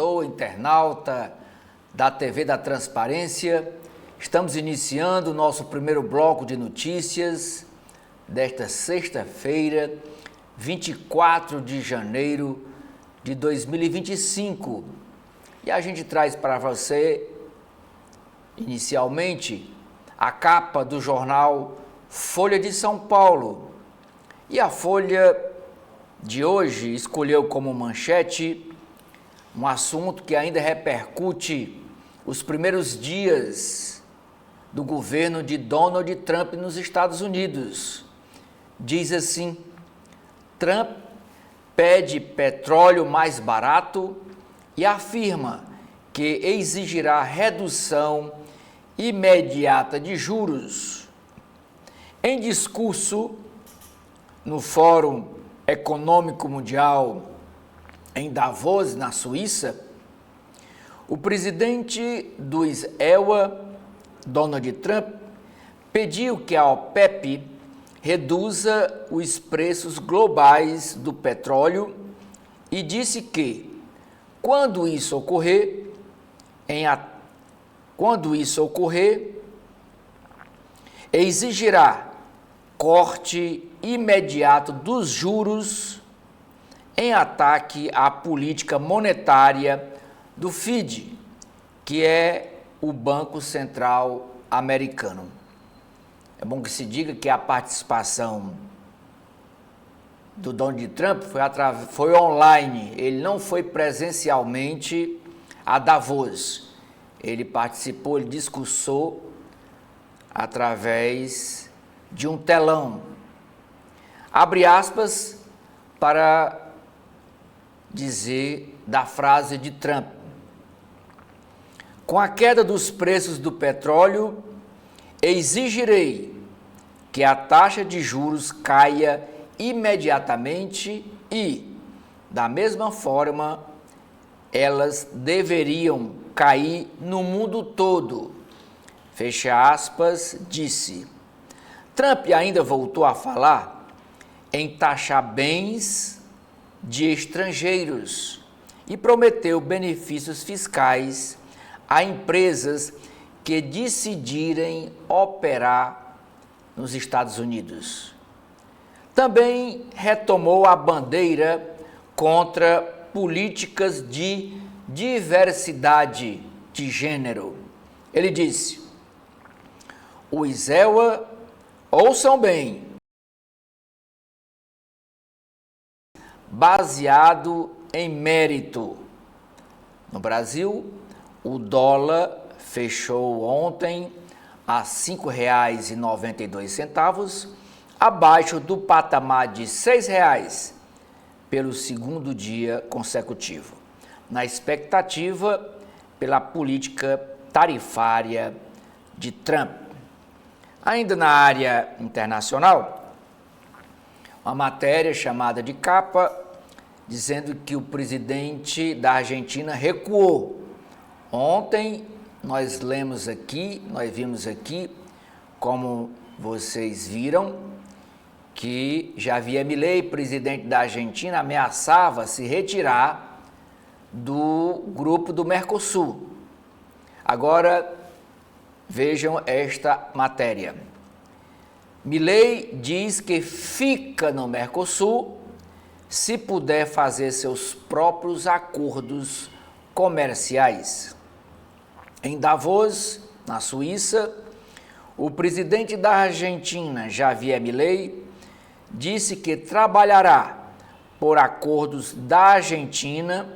telespectador, internauta da TV da Transparência. Estamos iniciando o nosso primeiro bloco de notícias desta sexta-feira, 24 de janeiro de 2025. E a gente traz para você, inicialmente, a capa do jornal Folha de São Paulo. E a Folha de hoje escolheu como manchete um assunto que ainda repercute os primeiros dias do governo de Donald Trump nos Estados Unidos. Diz assim: Trump pede petróleo mais barato e afirma que exigirá redução imediata de juros. Em discurso no Fórum Econômico Mundial em Davos, na Suíça, o presidente do EUA, Donald Trump, pediu que a OPEP reduza os preços globais do petróleo e disse que, quando isso ocorrer, exigirá corte imediato dos juros em ataque à política monetária do FED, que é o Banco Central Americano. É bom que se diga que a participação do Donald Trump foi online, ele não foi presencialmente a Davos. Ele participou, ele discursou através de um telão. Abre aspas para dizer da frase de Trump: com a queda dos preços do petróleo, exigirei que a taxa de juros caia imediatamente e, da mesma forma, elas deveriam cair no mundo todo. Fecha aspas, disse. Trump ainda voltou a falar em taxar bens de estrangeiros e prometeu benefícios fiscais a empresas que decidirem operar nos Estados Unidos. Também retomou a bandeira contra políticas de diversidade de gênero. Ele disse: os EUA, ouçam bem, baseado em mérito. No Brasil, o dólar fechou ontem a R$ 5,92, abaixo do patamar de R$ 6 pelo segundo dia consecutivo, na expectativa pela política tarifária de Trump. Ainda na área internacional, uma matéria chamada de capa, dizendo que o presidente da Argentina recuou. Ontem nós vimos aqui, como vocês viram, que Javier Milei, presidente da Argentina, ameaçava se retirar do grupo do Mercosul. Agora, vejam esta matéria. Milei diz que fica no Mercosul se puder fazer seus próprios acordos comerciais. Em Davos, na Suíça, o presidente da Argentina, Javier Milei, disse que trabalhará por acordos da Argentina,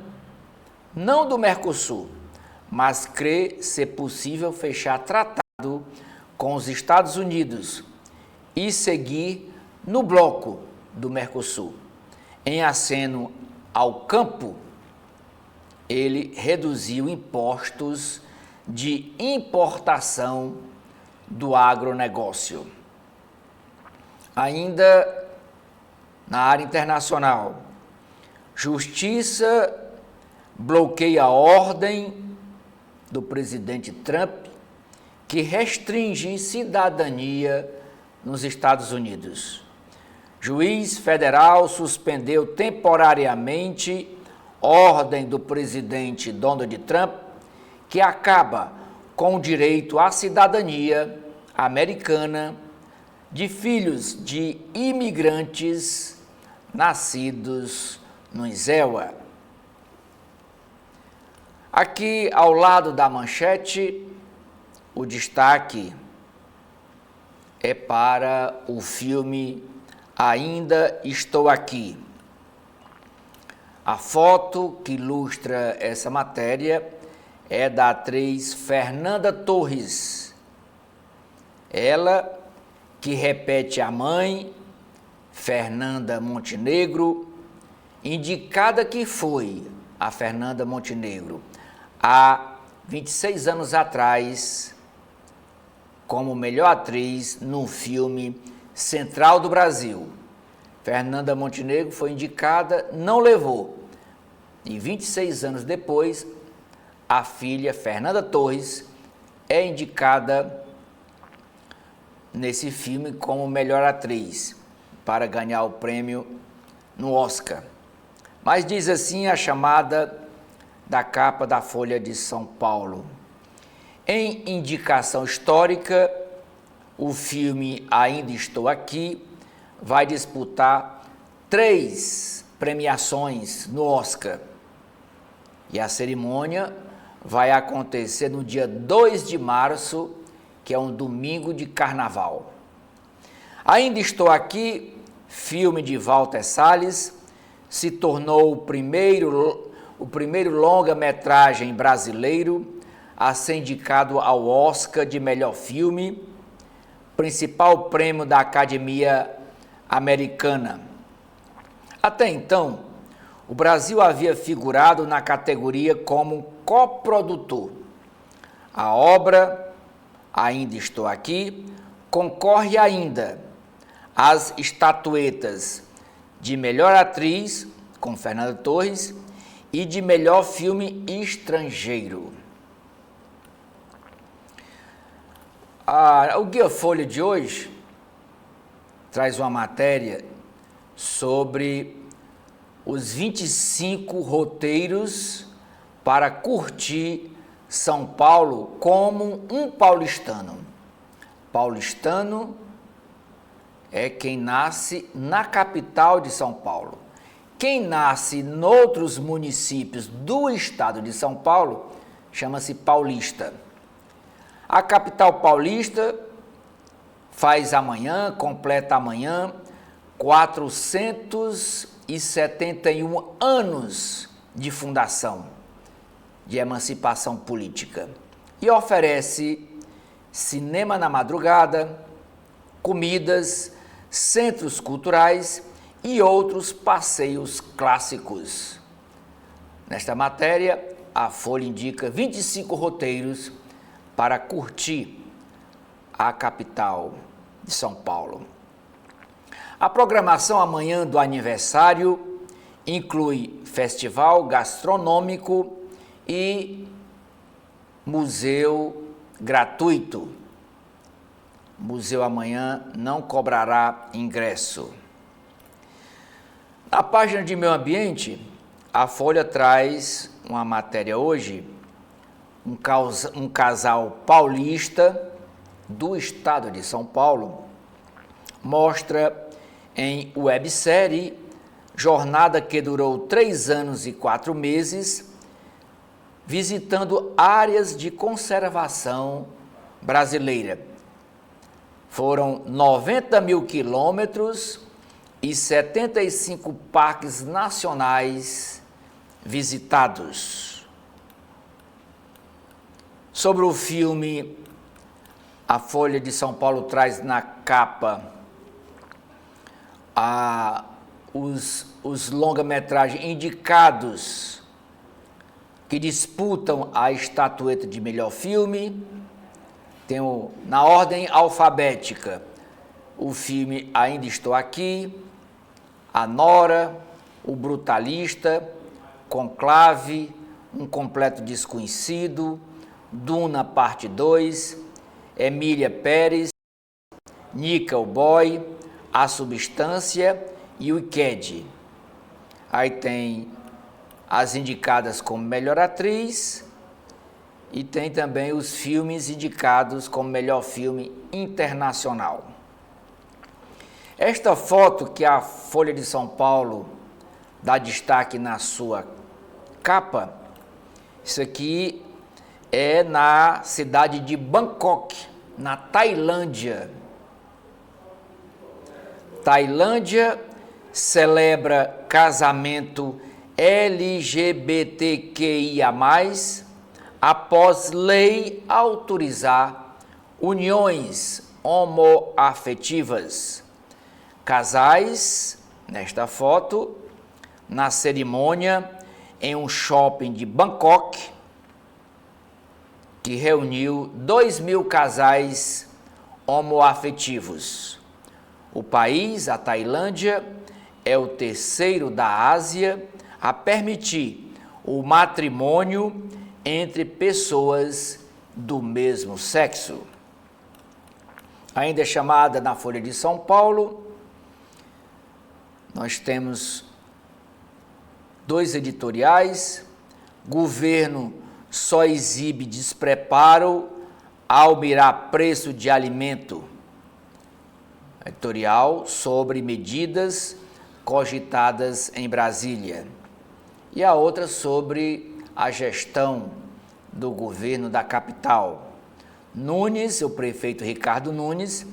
não do Mercosul, mas crê ser possível fechar tratado com os Estados Unidos e seguir no bloco do Mercosul. Em aceno ao campo, ele reduziu impostos de importação do agronegócio. Ainda na área internacional, Justiça bloqueia a ordem do presidente Trump que restringe cidadania nos Estados Unidos. Juiz federal suspendeu temporariamente ordem do presidente Donald Trump, que acaba com o direito à cidadania americana de filhos de imigrantes nascidos no INSEAD. Aqui ao lado da manchete, o destaque é para o filme Ainda Estou Aqui. A foto que ilustra essa matéria é da atriz Fernanda Torres. Ela que repete a mãe, Fernanda Montenegro, indicada que foi a Fernanda Montenegro há 26 anos atrás como melhor atriz no filme Central do Brasil. Fernanda Montenegro foi indicada, não levou. E 26 anos depois, a filha Fernanda Torres é indicada nesse filme como melhor atriz para ganhar o prêmio no Oscar. Mas diz assim a chamada da capa da Folha de São Paulo. Em indicação histórica, o filme Ainda Estou Aqui vai disputar 3 premiações no Oscar. E a cerimônia vai acontecer no dia 2 de março, que é um domingo de carnaval. Ainda Estou Aqui, filme de Walter Salles, se tornou o primeiro longa-metragem brasileiro a ser indicado ao Oscar de melhor filme, principal prêmio da Academia Americana. Até então, o Brasil havia figurado na categoria como coprodutor. A obra Ainda Estou Aqui concorre ainda às estatuetas de melhor atriz, com Fernanda Torres, e de melhor filme estrangeiro. O Guia Folha de hoje traz uma matéria sobre os 25 roteiros para curtir São Paulo como um paulistano. Paulistano é quem nasce na capital de São Paulo. Quem nasce em outros municípios do estado de São Paulo chama-se paulista. A capital paulista completa amanhã 471 anos de fundação, de emancipação política, e oferece cinema na madrugada, comidas, centros culturais e outros passeios clássicos. Nesta matéria, a Folha indica 25 roteiros para curtir a capital de São Paulo. A programação amanhã do aniversário inclui festival gastronômico e museu gratuito. O museu amanhã não cobrará ingresso. Na página de meio ambiente, a Folha traz uma matéria hoje. Um casal paulista do estado de São Paulo mostra em websérie jornada que durou 3 anos e 4 meses, visitando áreas de conservação brasileira. Foram 90 mil quilômetros e 75 parques nacionais visitados. Sobre o filme, a Folha de São Paulo traz na capa os longa-metragens indicados que disputam a estatueta de melhor filme. Tem na ordem alfabética o filme Ainda Estou Aqui, A Nora, O Brutalista, Conclave, Um Completo Desconhecido, Duna Parte 2, Emília Pérez, Nickel Boy, A Substância e o Wicked. Aí tem as indicadas como melhor atriz e tem também os filmes indicados como melhor filme internacional. Esta foto que a Folha de São Paulo dá destaque na sua capa, isso aqui é na cidade de Bangkok, na Tailândia. Tailândia celebra casamento LGBTQIA+, após lei autorizar uniões homoafetivas. Casais, nesta foto, na cerimônia em um shopping de Bangkok, que reuniu 2.000 casais homoafetivos. O país, a Tailândia, é o terceiro da Ásia a permitir o matrimônio entre pessoas do mesmo sexo. Ainda é chamada na Folha de São Paulo, nós temos 2 editoriais. Governo só exibe despreparo ao mirar preço de alimento. Editorial sobre medidas cogitadas em Brasília. E a outra sobre a gestão do governo da capital. Nunes, o prefeito Ricardo Nunes,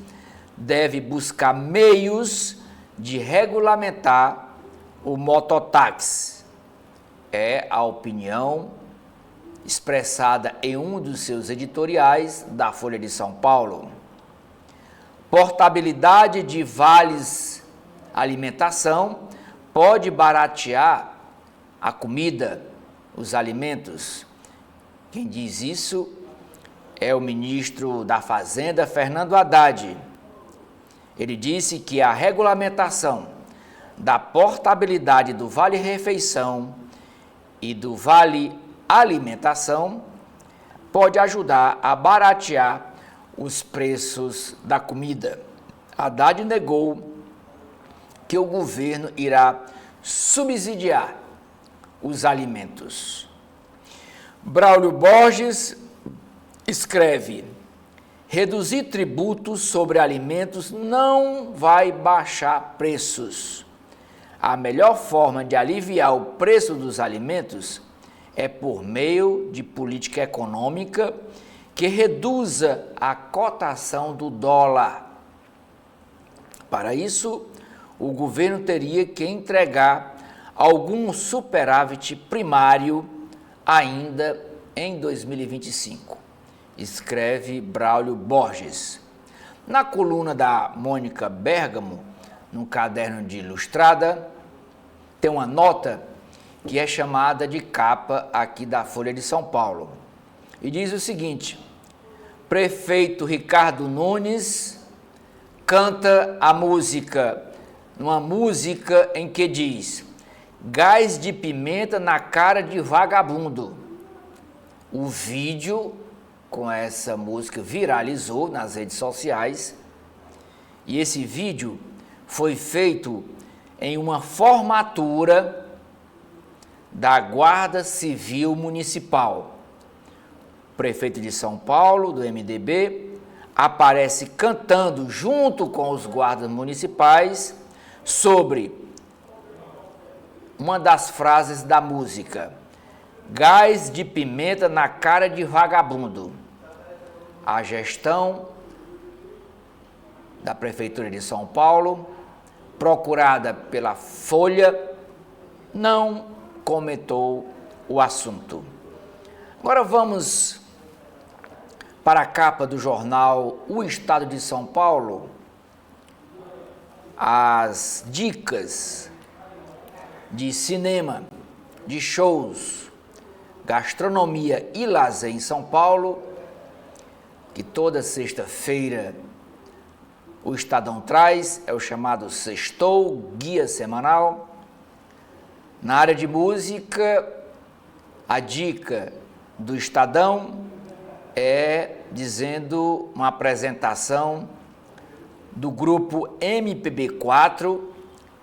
deve buscar meios de regulamentar o mototáxi. É a opinião expressada em um dos seus editoriais da Folha de São Paulo. Portabilidade de vales alimentação pode baratear a comida, os alimentos. Quem diz isso é o ministro da Fazenda, Fernando Haddad. Ele disse que a regulamentação da portabilidade do vale-refeição e do vale-alimentação pode ajudar a baratear os preços da comida. Haddad negou que o governo irá subsidiar os alimentos. Braulio Borges escreve: reduzir tributos sobre alimentos não vai baixar preços. A melhor forma de aliviar o preço dos alimentos é por meio de política econômica que reduza a cotação do dólar. Para isso, o governo teria que entregar algum superávit primário ainda em 2025, escreve Braulio Borges. Na coluna da Mônica Bergamo, no caderno de Ilustrada, tem uma nota que é chamada de capa aqui da Folha de São Paulo. E diz o seguinte: prefeito Ricardo Nunes canta a música, uma música em que diz: gás de pimenta na cara de vagabundo. O vídeo com essa música viralizou nas redes sociais e esse vídeo foi feito em uma formatura da Guarda Civil Municipal. O prefeito de São Paulo, do MDB, aparece cantando junto com os guardas municipais sobre uma das frases da música: gás de pimenta na cara de vagabundo. A gestão da Prefeitura de São Paulo, procurada pela Folha, não comentou o assunto. Agora vamos para a capa do jornal O Estado de São Paulo, as dicas de cinema, de shows, gastronomia e lazer em São Paulo, que toda sexta-feira o Estadão traz, é o chamado Sextou, guia semanal. Na área de música, a dica do Estadão é dizendo uma apresentação do grupo MPB4,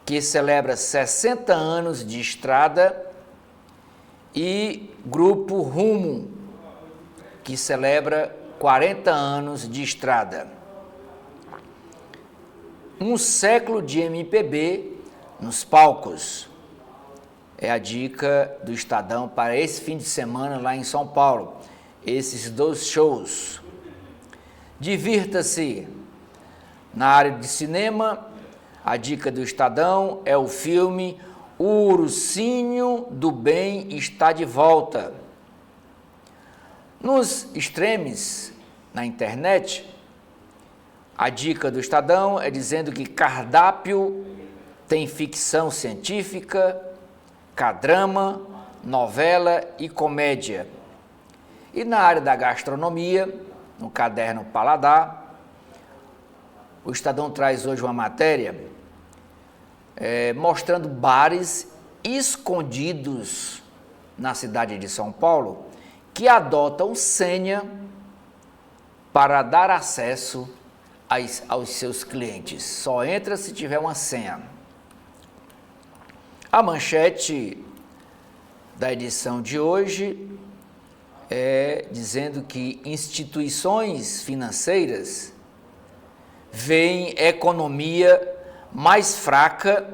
que celebra 60 anos de estrada e Grupo Rumo, que celebra 40 anos de estrada. Um século de MPB nos palcos. É a dica do Estadão para esse fim de semana lá em São Paulo. Esses 2 shows. Divirta-se. Na área de cinema, a dica do Estadão é o filme O Ursinho do Bem está de volta. Nos streams, na internet, a dica do Estadão é dizendo que cardápio tem ficção científica, K-drama, novela e comédia. E na área da gastronomia, no caderno Paladar, o Estadão traz hoje uma matéria mostrando bares escondidos na cidade de São Paulo que adotam senha para dar acesso aos seus clientes. Só entra se tiver uma senha. A manchete da edição de hoje é dizendo que instituições financeiras veem economia mais fraca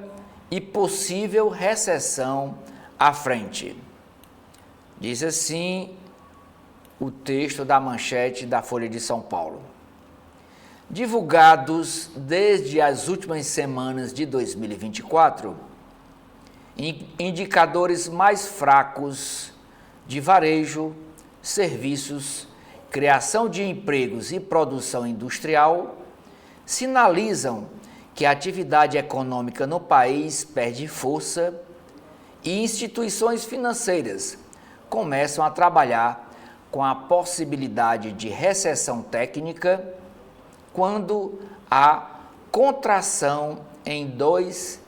e possível recessão à frente. Diz assim o texto da manchete da Folha de São Paulo. Divulgados desde as últimas semanas de 2024, indicadores mais fracos de varejo, serviços, criação de empregos e produção industrial sinalizam que a atividade econômica no país perde força e instituições financeiras começam a trabalhar com a possibilidade de recessão técnica quando há contração em 2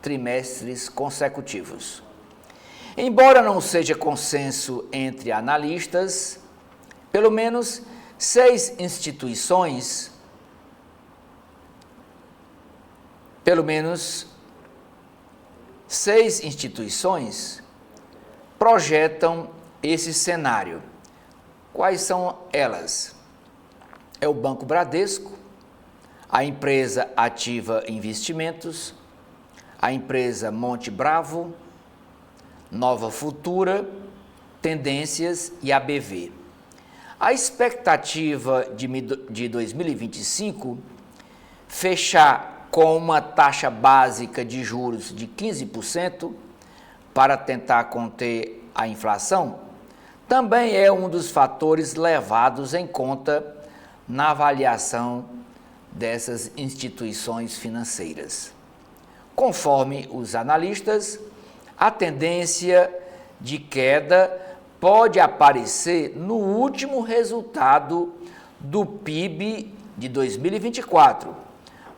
trimestres consecutivos. Embora não seja consenso entre analistas, pelo menos 6 instituições projetam esse cenário. Quais são elas? É o Banco Bradesco, a empresa Ativa Investimentos, a empresa Monte Bravo, Nova Futura, Tendências e ABV. A expectativa de 2025 fechar com uma taxa básica de juros de 15% para tentar conter a inflação também é um dos fatores levados em conta na avaliação dessas instituições financeiras. Conforme os analistas, a tendência de queda pode aparecer no último resultado do PIB de 2024,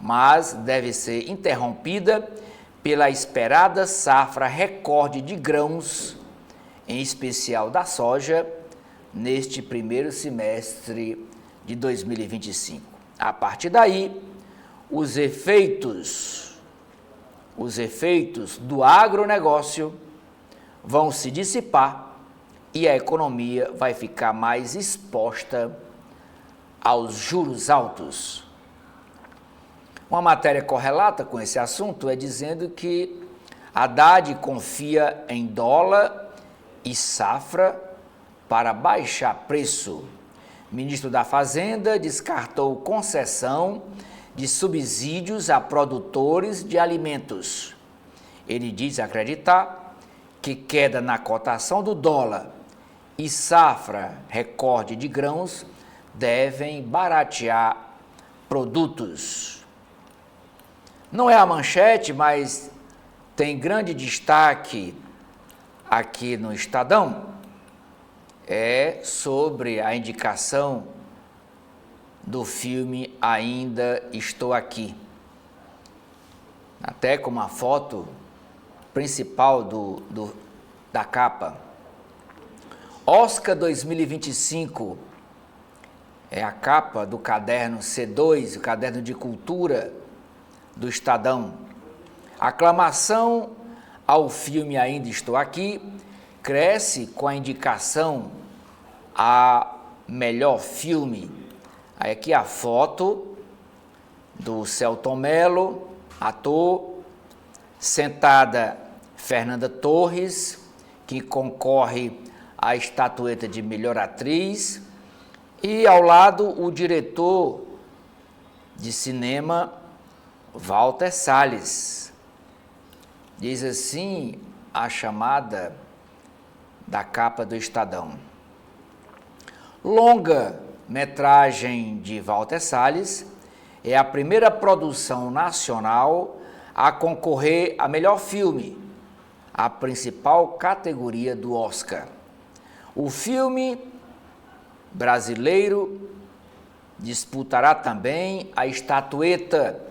mas deve ser interrompida pela esperada safra recorde de grãos, em especial da soja, neste primeiro semestre de 2025. A partir daí, os efeitos do agronegócio vão se dissipar e a economia vai ficar mais exposta aos juros altos. Uma matéria correlata com esse assunto é dizendo que Haddad confia em dólar e safra para baixar preço. O ministro da Fazenda descartou concessão de subsídios a produtores de alimentos. Ele diz acreditar que queda na cotação do dólar e safra recorde de grãos devem baratear produtos. Não é a manchete, mas tem grande destaque aqui no Estadão, é sobre a indicação do filme Ainda Estou Aqui. Até com uma foto principal da capa. Oscar 2025 é a capa do caderno C2, o caderno de cultura do Estadão. Aclamação ao filme Ainda Estou Aqui cresce com a indicação a melhor filme. Aí aqui a foto do Selton Mello, ator, sentada Fernanda Torres, que concorre à estatueta de melhor atriz, e ao lado o diretor de cinema Walter Salles. Diz assim a chamada da capa do Estadão: longa-metragem de Walter Salles é a primeira produção nacional a concorrer a melhor filme, a principal categoria do Oscar. O filme brasileiro disputará também a estatueta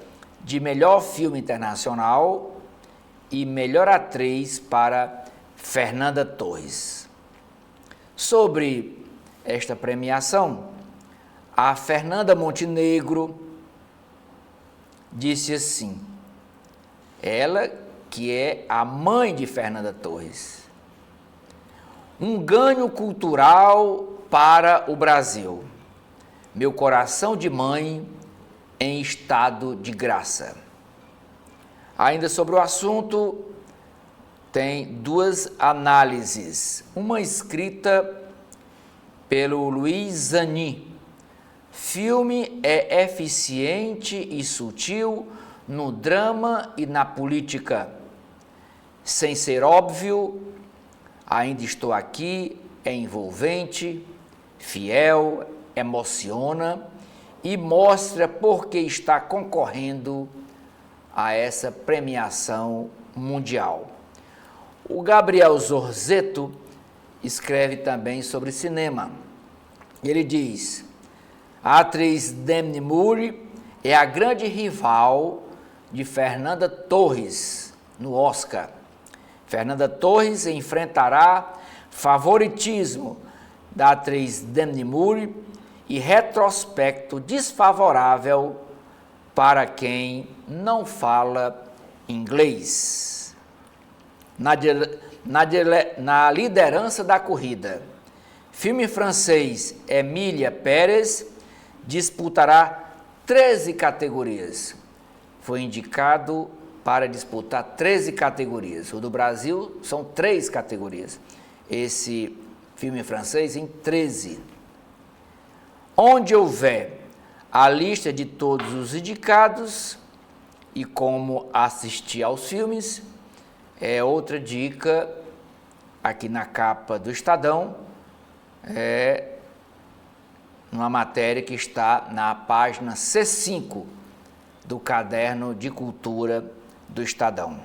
de melhor filme internacional e melhor atriz para Fernanda Torres. Sobre esta premiação, a Fernanda Montenegro disse assim, ela que é a mãe de Fernanda Torres: um ganho cultural para o Brasil. Meu coração de mãe em estado de graça. Ainda sobre o assunto, tem duas análises. Uma escrita pelo Luiz Zanin. Filme é eficiente e sutil no drama e na política. Sem ser óbvio, ainda estou aqui, é envolvente, fiel, emociona e mostra por que está concorrendo a essa premiação mundial. O Gabriel Zorzetto escreve também sobre cinema. Ele diz: a atriz Demi Moore é a grande rival de Fernanda Torres no Oscar. Fernanda Torres enfrentará favoritismo da atriz Demi Moore e retrospecto desfavorável para quem não fala inglês. Na liderança da corrida, filme francês Emília Pérez disputará 13 categorias. Foi indicado para disputar 13 categorias. O do Brasil são 3 categorias. Esse filme francês em 13. Onde houver a lista de todos os indicados e como assistir aos filmes, é outra dica aqui na capa do Estadão, numa matéria que está na página C5 do Caderno de Cultura do Estadão.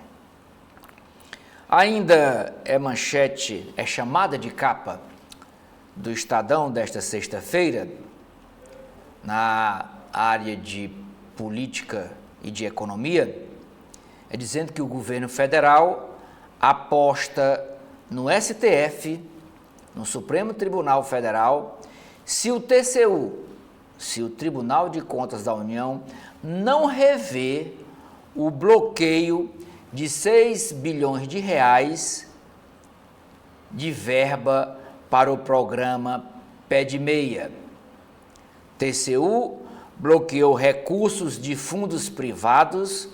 Ainda é manchete, é chamada de capa do Estadão desta sexta-feira, na área de política e de economia, é dizendo que o governo federal aposta no STF, no Supremo Tribunal Federal, se o TCU, se o Tribunal de Contas da União, não rever o bloqueio de 6 bilhões de reais de verba para o programa Pé de Meia. TCU bloqueou recursos de fundos privados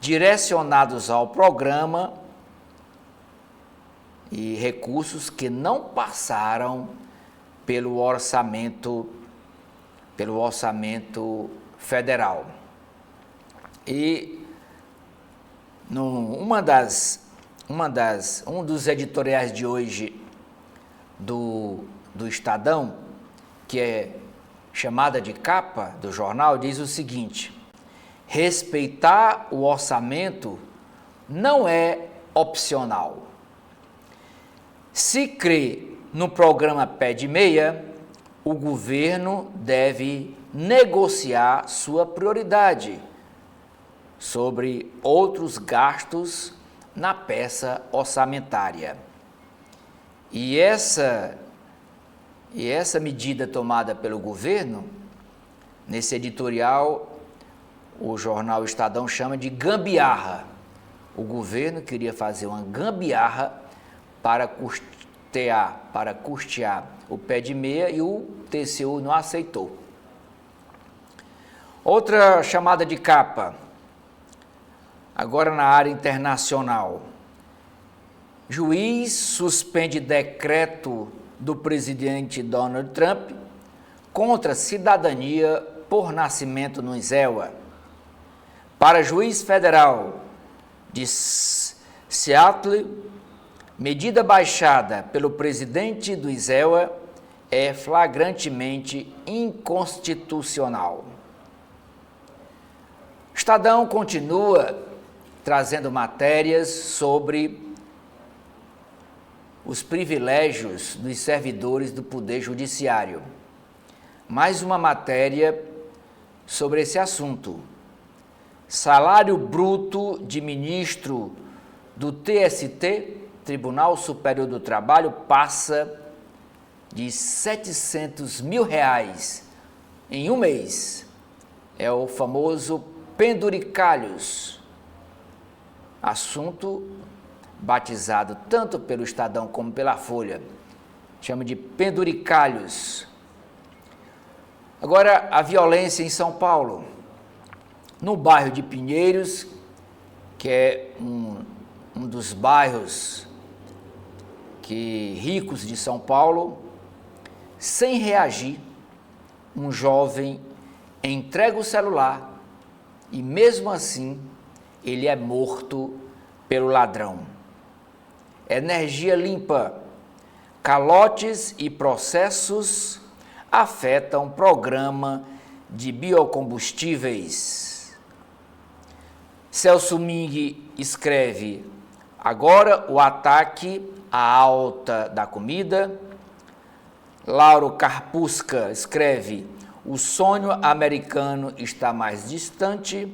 direcionados ao programa e recursos que não passaram pelo orçamento federal. E um dos editoriais de hoje do Estadão, que é chamada de capa do jornal, diz o seguinte: respeitar o orçamento não é opcional. Se crê no programa Pé de Meia, o governo deve negociar sua prioridade sobre outros gastos na peça orçamentária. E essa medida tomada pelo governo, nesse editorial, o jornal Estadão chama de gambiarra. O governo queria fazer uma gambiarra para TA para custear o pé de meia e o TCU não aceitou. Outra chamada de capa, agora na área internacional. Juiz suspende decreto do presidente Donald Trump contra cidadania por nascimento no ISEWA. Para juiz federal de Seattle, medida baixada pelo presidente do ISEWA é flagrantemente inconstitucional. Estadão continua trazendo matérias sobre os privilégios dos servidores do Poder Judiciário. Mais uma matéria sobre esse assunto. Salário bruto de ministro do TST, Tribunal Superior do Trabalho, passa de R$700 mil em um mês. É o famoso penduricalhos, assunto batizado tanto pelo Estadão como pela Folha, chama de penduricalhos. Agora, a violência em São Paulo, no bairro de Pinheiros, que é um dos bairros ricos de São Paulo, sem reagir, um jovem entrega o celular e mesmo assim ele é morto pelo ladrão. Energia limpa. Calotes e processos afetam programa de biocombustíveis. Celso Ming escreve: agora o ataque à alta da comida. Lauro Carpusca escreve: o sonho americano está mais distante.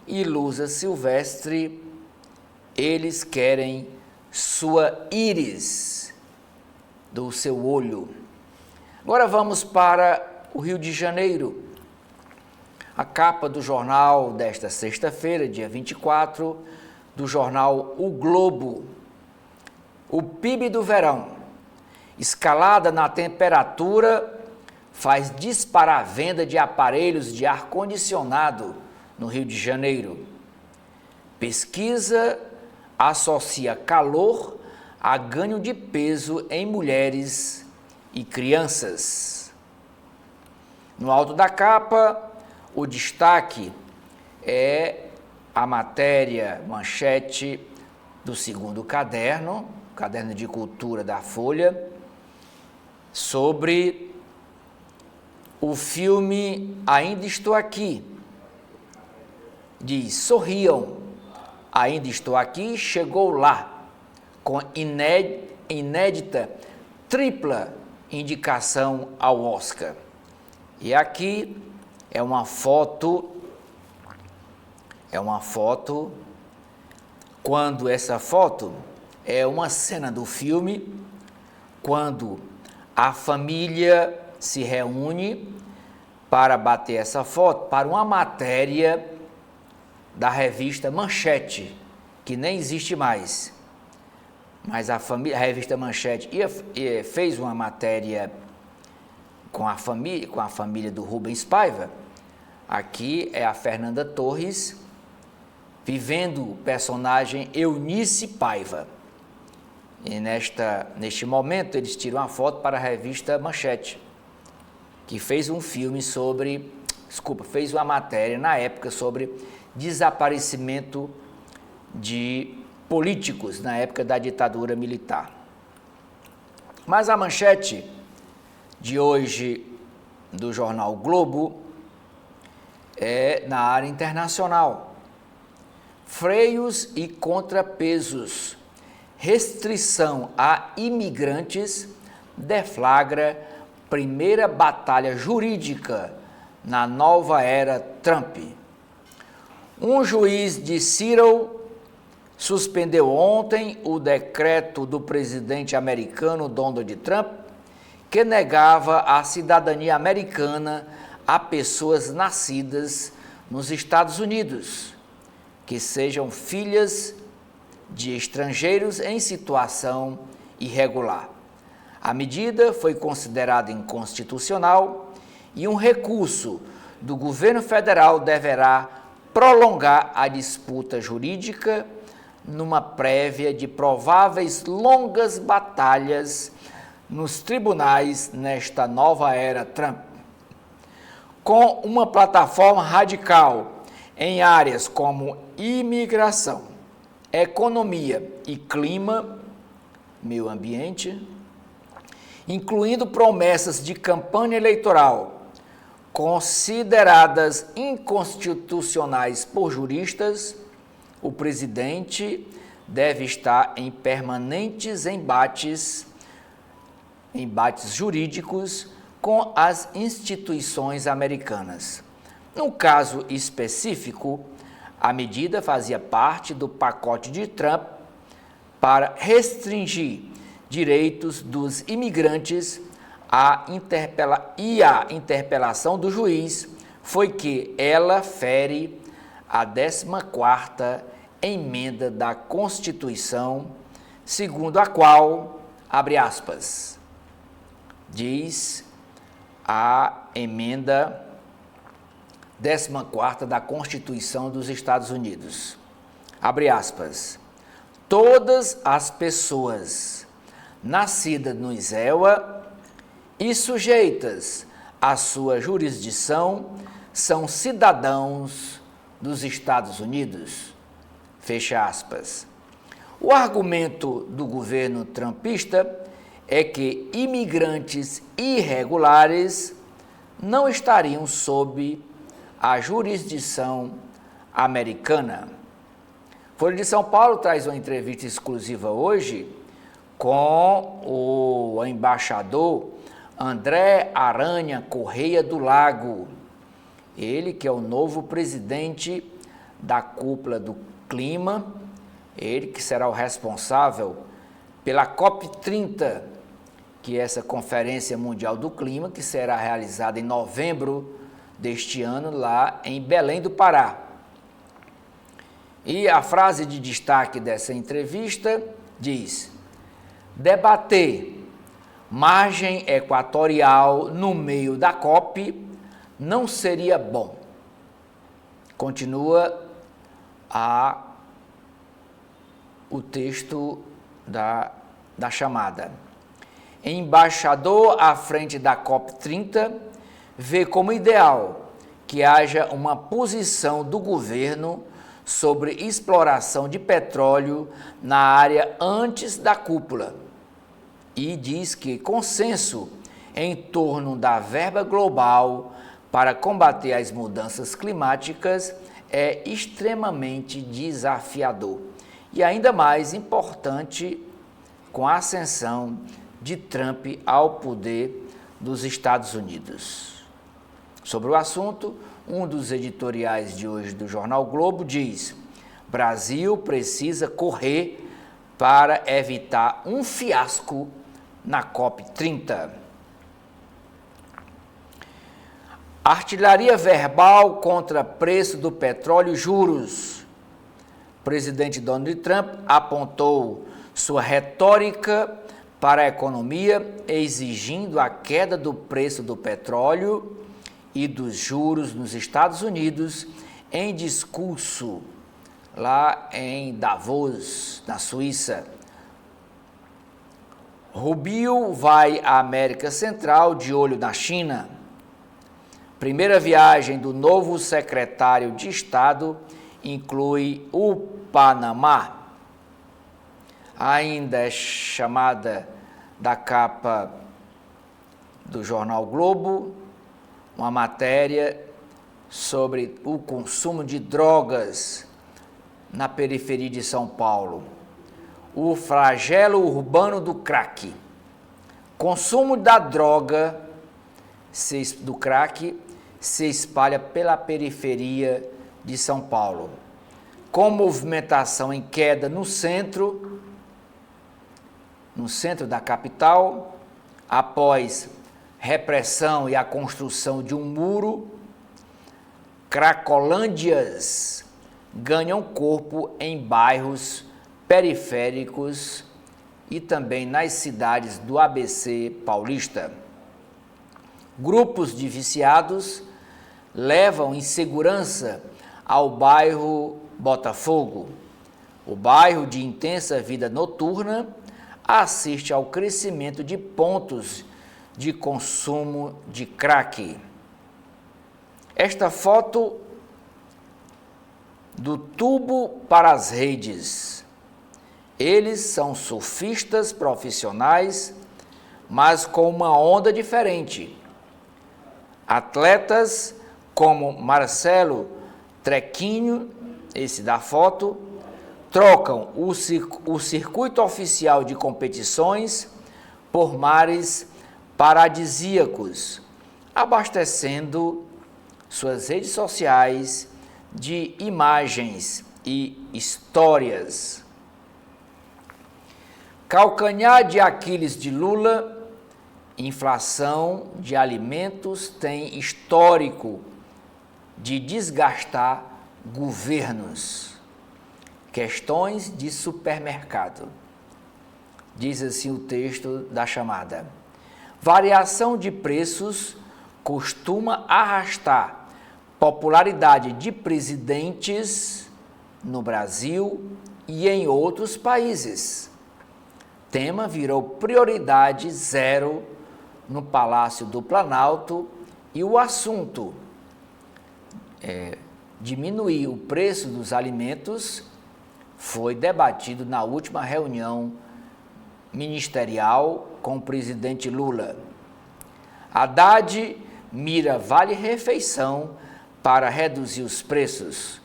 E Lusa Silvestre: eles querem sua íris do seu olho. Agora vamos para o Rio de Janeiro. A capa do jornal desta sexta-feira, dia 24, do jornal O Globo. O PIB do verão, escalada na temperatura, faz disparar a venda de aparelhos de ar-condicionado no Rio de Janeiro. Pesquisa associa calor a ganho de peso em mulheres e crianças. No alto da capa, o destaque é a matéria manchete do segundo caderno de cultura da Folha, sobre o filme Ainda Estou Aqui. Diz: sorriam, ainda estou aqui, chegou lá, com inédita tripla indicação ao Oscar. E aqui é uma foto, quando essa foto é uma cena do filme, quando a família se reúne para bater essa foto para uma matéria da revista Manchete, que nem existe mais. Mas a revista Manchete fez uma matéria com a família do Rubens Paiva. Aqui é a Fernanda Torres vivendo o personagem Eunice Paiva. E neste momento eles tiram a foto para a revista Manchete, que fez fez uma matéria na época sobre desaparecimento de políticos na época da ditadura militar. Mas a manchete de hoje do jornal o Globo é na área internacional. Freios e contrapesos. Restrição a imigrantes deflagra primeira batalha jurídica na nova era Trump. Um juiz de Seattle suspendeu ontem o decreto do presidente americano Donald Trump, que negava a cidadania americana a pessoas nascidas nos Estados Unidos, que sejam filhas de estrangeiros em situação irregular. A medida foi considerada inconstitucional e um recurso do governo federal deverá prolongar a disputa jurídica numa prévia de prováveis longas batalhas nos tribunais nesta nova era Trump. Com uma plataforma radical em áreas como imigração, economia e clima, meio ambiente, incluindo promessas de campanha eleitoral consideradas inconstitucionais por juristas, o presidente deve estar em permanentes embates jurídicos com as instituições americanas. No caso específico, a medida fazia parte do pacote de Trump para restringir direitos dos imigrantes. A interpelação do juiz foi que ela fere a 14ª emenda da Constituição, segundo a qual, abre aspas, diz a emenda 14ª da Constituição dos Estados Unidos, abre aspas, todas as pessoas nascidas no ISEWA e sujeitas à sua jurisdição são cidadãos dos Estados Unidos, fecha aspas. O argumento do governo trumpista é que imigrantes irregulares não estariam sob a jurisdição americana. Folha de São Paulo traz uma entrevista exclusiva hoje com o embaixador André Aranha Correia do Lago, ele que é o novo presidente da Cúpula do Clima, ele que será o responsável pela COP30, que é essa Conferência Mundial do Clima, que será realizada em novembro deste ano lá em Belém do Pará. E a frase de destaque dessa entrevista diz: debater margem equatorial no meio da COP não seria bom. Continua o texto da chamada. Embaixador à frente da COP30 vê como ideal que haja uma posição do governo sobre exploração de petróleo na área antes da cúpula e diz que consenso em torno da verba global para combater as mudanças climáticas é extremamente desafiador e ainda mais importante com a ascensão de Trump ao poder dos Estados Unidos. Sobre o assunto, um dos editoriais de hoje do Jornal Globo diz: Brasil precisa correr para evitar um fiasco na COP30. Artilharia verbal contra preço do petróleo e juros. O presidente Donald Trump apontou sua retórica para a economia, exigindo a queda do preço do petróleo e dos juros nos Estados Unidos em discurso lá em Davos, na Suíça. Rubio vai à América Central de olho na China. Primeira viagem do novo secretário de Estado inclui o Panamá. Ainda é chamada da capa do Jornal Globo uma matéria sobre o consumo de drogas na periferia de São Paulo. O flagelo urbano do crack. Consumo da droga, do crack, se espalha pela periferia de São Paulo, com movimentação em queda no centro da capital, após repressão e a construção de um muro. Cracolândias ganham corpo em bairros periféricos e também nas cidades do ABC paulista. Grupos de viciados levam insegurança ao bairro Botafogo. O bairro de intensa vida noturna assiste ao crescimento de pontos de consumo de crack. Esta foto do tubo para as redes. Eles são surfistas profissionais, mas com uma onda diferente. Atletas como Marcelo Trequinho, esse da foto, trocam o circuito oficial de competições por mares paradisíacos, abastecendo suas redes sociais de imagens e histórias. Calcanhar de Aquiles de Lula, inflação de alimentos tem histórico de desgastar governos. Questões de supermercado. Diz assim o texto da chamada. Variação de preços costuma arrastar popularidade de presidentes no Brasil e em outros países. Tema virou prioridade zero no Palácio do Planalto e o assunto diminuir o preço dos alimentos foi debatido na última reunião ministerial com o presidente Lula. Haddad mira vale-refeição para reduzir os preços.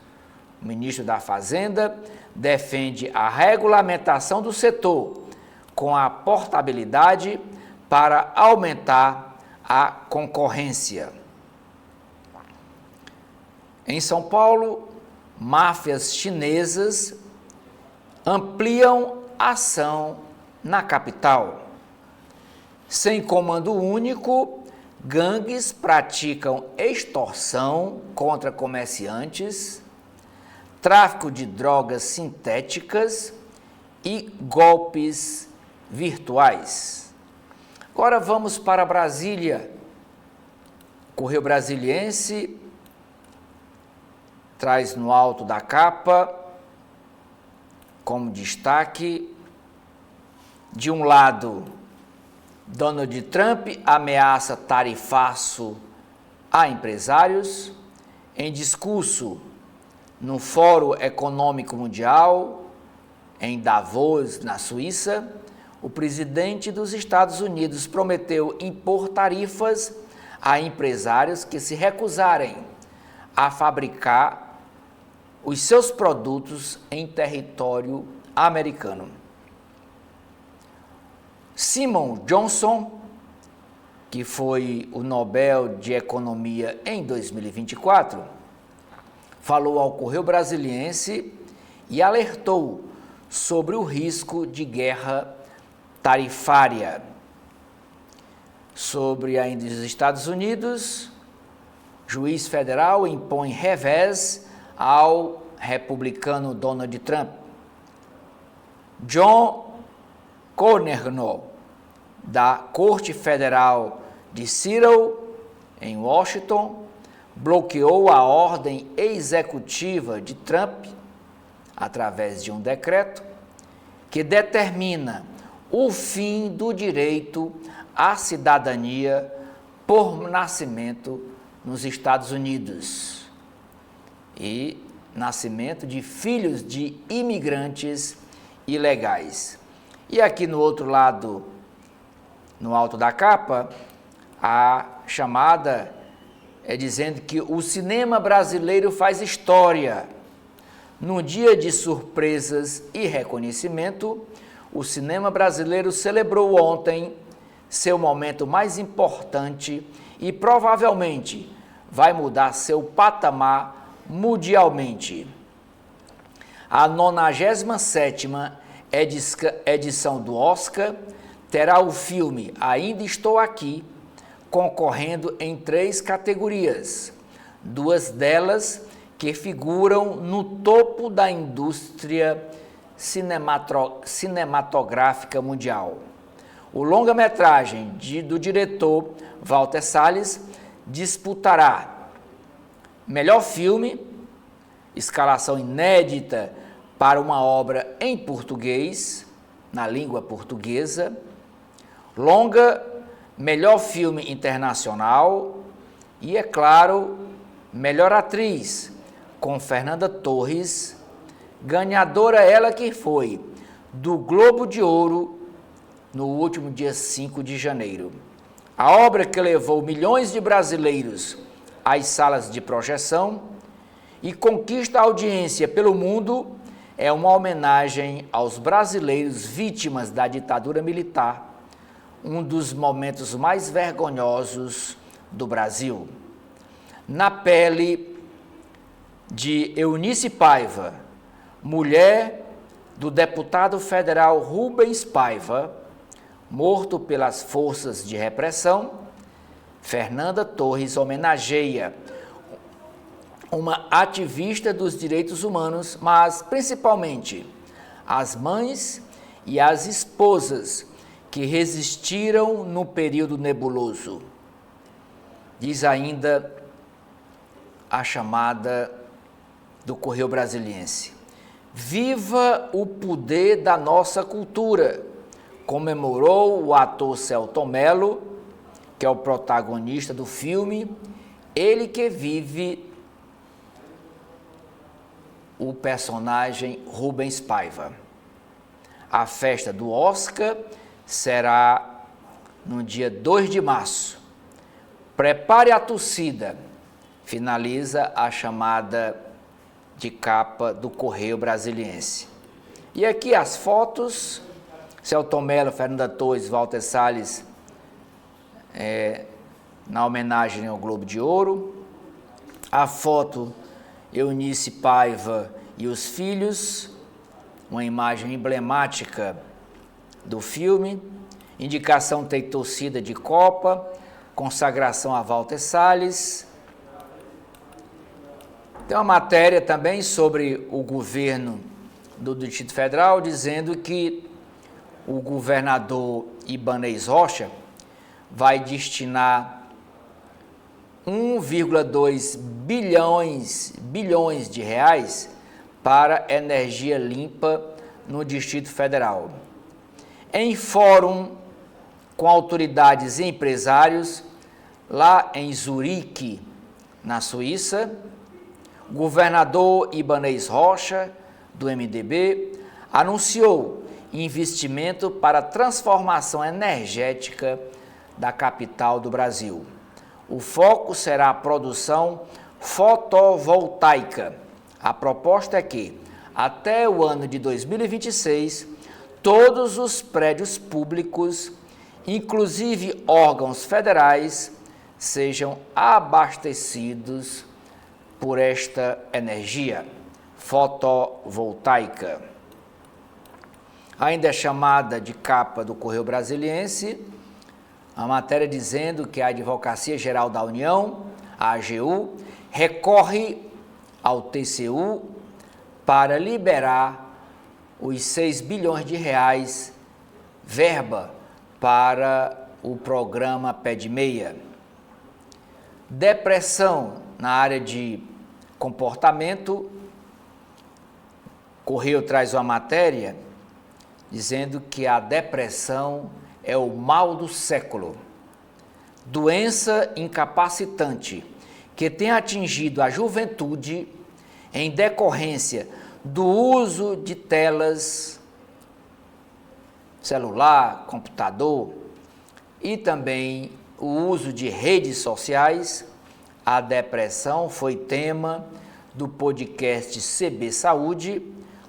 O ministro da Fazenda defende a regulamentação do setor com a portabilidade para aumentar a concorrência. Em São Paulo, máfias chinesas ampliam ação na capital. Sem comando único, gangues praticam extorsão contra comerciantes, tráfico de drogas sintéticas e golpes virtuais. Agora vamos para Brasília. O Correio Brasiliense traz no alto da capa, como destaque, de um lado, Donald Trump ameaça tarifaço a empresários. Em discurso no Fórum Econômico Mundial, em Davos, na Suíça, o presidente dos Estados Unidos prometeu impor tarifas a empresários que se recusarem a fabricar os seus produtos em território americano. Simon Johnson, que foi o Nobel de Economia em 2024, falou ao Correio Brasiliense e alertou sobre o risco de guerra tarifária. Sobre ainda os Estados Unidos, juiz federal impõe revés ao republicano Donald Trump. John Cornyn, da Corte Federal de Seattle, em Washington, bloqueou a ordem executiva de Trump, através de um decreto, que determina o fim do direito à cidadania por nascimento nos Estados Unidos e nascimento de filhos de imigrantes ilegais. E aqui no outro lado, no alto da capa, a chamada é dizendo que o cinema brasileiro faz história. No dia de surpresas e reconhecimento, o cinema brasileiro celebrou ontem seu momento mais importante e provavelmente vai mudar seu patamar mundialmente. A 97ª edição do Oscar terá o filme Ainda Estou Aqui, concorrendo em 3 categorias, 2 delas que figuram no topo da indústria cinematográfica mundial. O longa-metragem do diretor Walter Salles disputará melhor filme, escalação inédita para uma obra em português, na língua portuguesa, longa, melhor filme internacional e, é claro, melhor atriz, com Fernanda Torres, ganhadora ela que foi do Globo de Ouro no último dia 5 de janeiro. A obra que levou milhões de brasileiros às salas de projeção e conquista a audiência pelo mundo é uma homenagem aos brasileiros vítimas da ditadura militar, um dos momentos mais vergonhosos do Brasil. Na pele de Eunice Paiva, mulher do deputado federal Rubens Paiva, morto pelas forças de repressão, Fernanda Torres homenageia uma ativista dos direitos humanos, mas principalmente as mães e as esposas que resistiram no período nebuloso. Diz ainda a chamada do Correio Brasiliense: viva o poder da nossa cultura, comemorou o ator Selton Mello, que é o protagonista do filme, ele que vive o personagem Rubens Paiva. A festa do Oscar será no dia 2 de março. Prepare a torcida, finaliza a chamada de capa do Correio Brasiliense. E aqui as fotos, Selton Mello, Fernanda Torres, Walter Salles, na homenagem ao Globo de Ouro. A foto Eunice Paiva e os filhos, uma imagem emblemática do filme. Indicação tem torcida de Copa, consagração a Walter Salles. Tem uma matéria também sobre o governo do Distrito Federal, dizendo que o governador Ibanez Rocha vai destinar 1,2 bilhões de reais para energia limpa no Distrito Federal. Em fórum com autoridades e empresários lá em Zurique, na Suíça, o governador Ibanez Rocha, do MDB, anunciou investimento para a transformação energética da capital do Brasil. O foco será a produção fotovoltaica. A proposta é que, até o ano de 2026, todos os prédios públicos, inclusive órgãos federais, sejam abastecidos por esta energia fotovoltaica. Ainda é chamada de capa do Correio Brasiliense, a matéria dizendo que a Advocacia Geral da União, a AGU, recorre ao TCU para liberar os 6 bilhões de reais verba para o programa Pé de Meia. Depressão na área de comportamento. Correio traz uma matéria dizendo que a depressão é o mal do século. Doença incapacitante que tem atingido a juventude em decorrência do uso de telas, celular, computador e também o uso de redes sociais. A depressão foi tema do podcast CB Saúde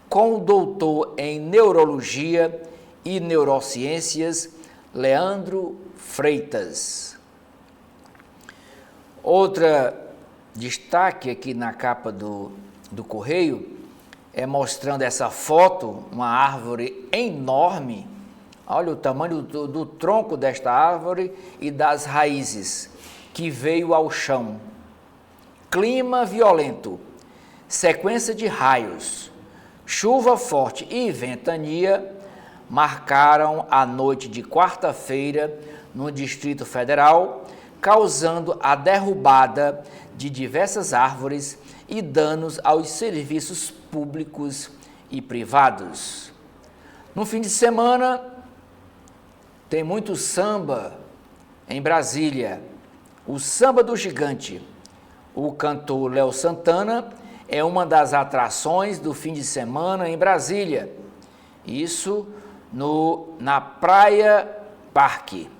com o doutor em Neurologia e Neurociências, Leandro Freitas. Outra destaque aqui na capa do Correio é mostrando essa foto, uma árvore enorme. Olha o tamanho do tronco desta árvore e das raízes, que veio ao chão. Clima violento, sequência de raios, Chuva forte e ventania marcaram a noite de quarta-feira no Distrito Federal, causando a derrubada de diversas árvores e danos aos serviços públicos e privados. No fim de semana, tem muito samba em Brasília. O Samba do Gigante. O cantor Léo Santana é uma das atrações do fim de semana em Brasília. Isso na Praia Parque,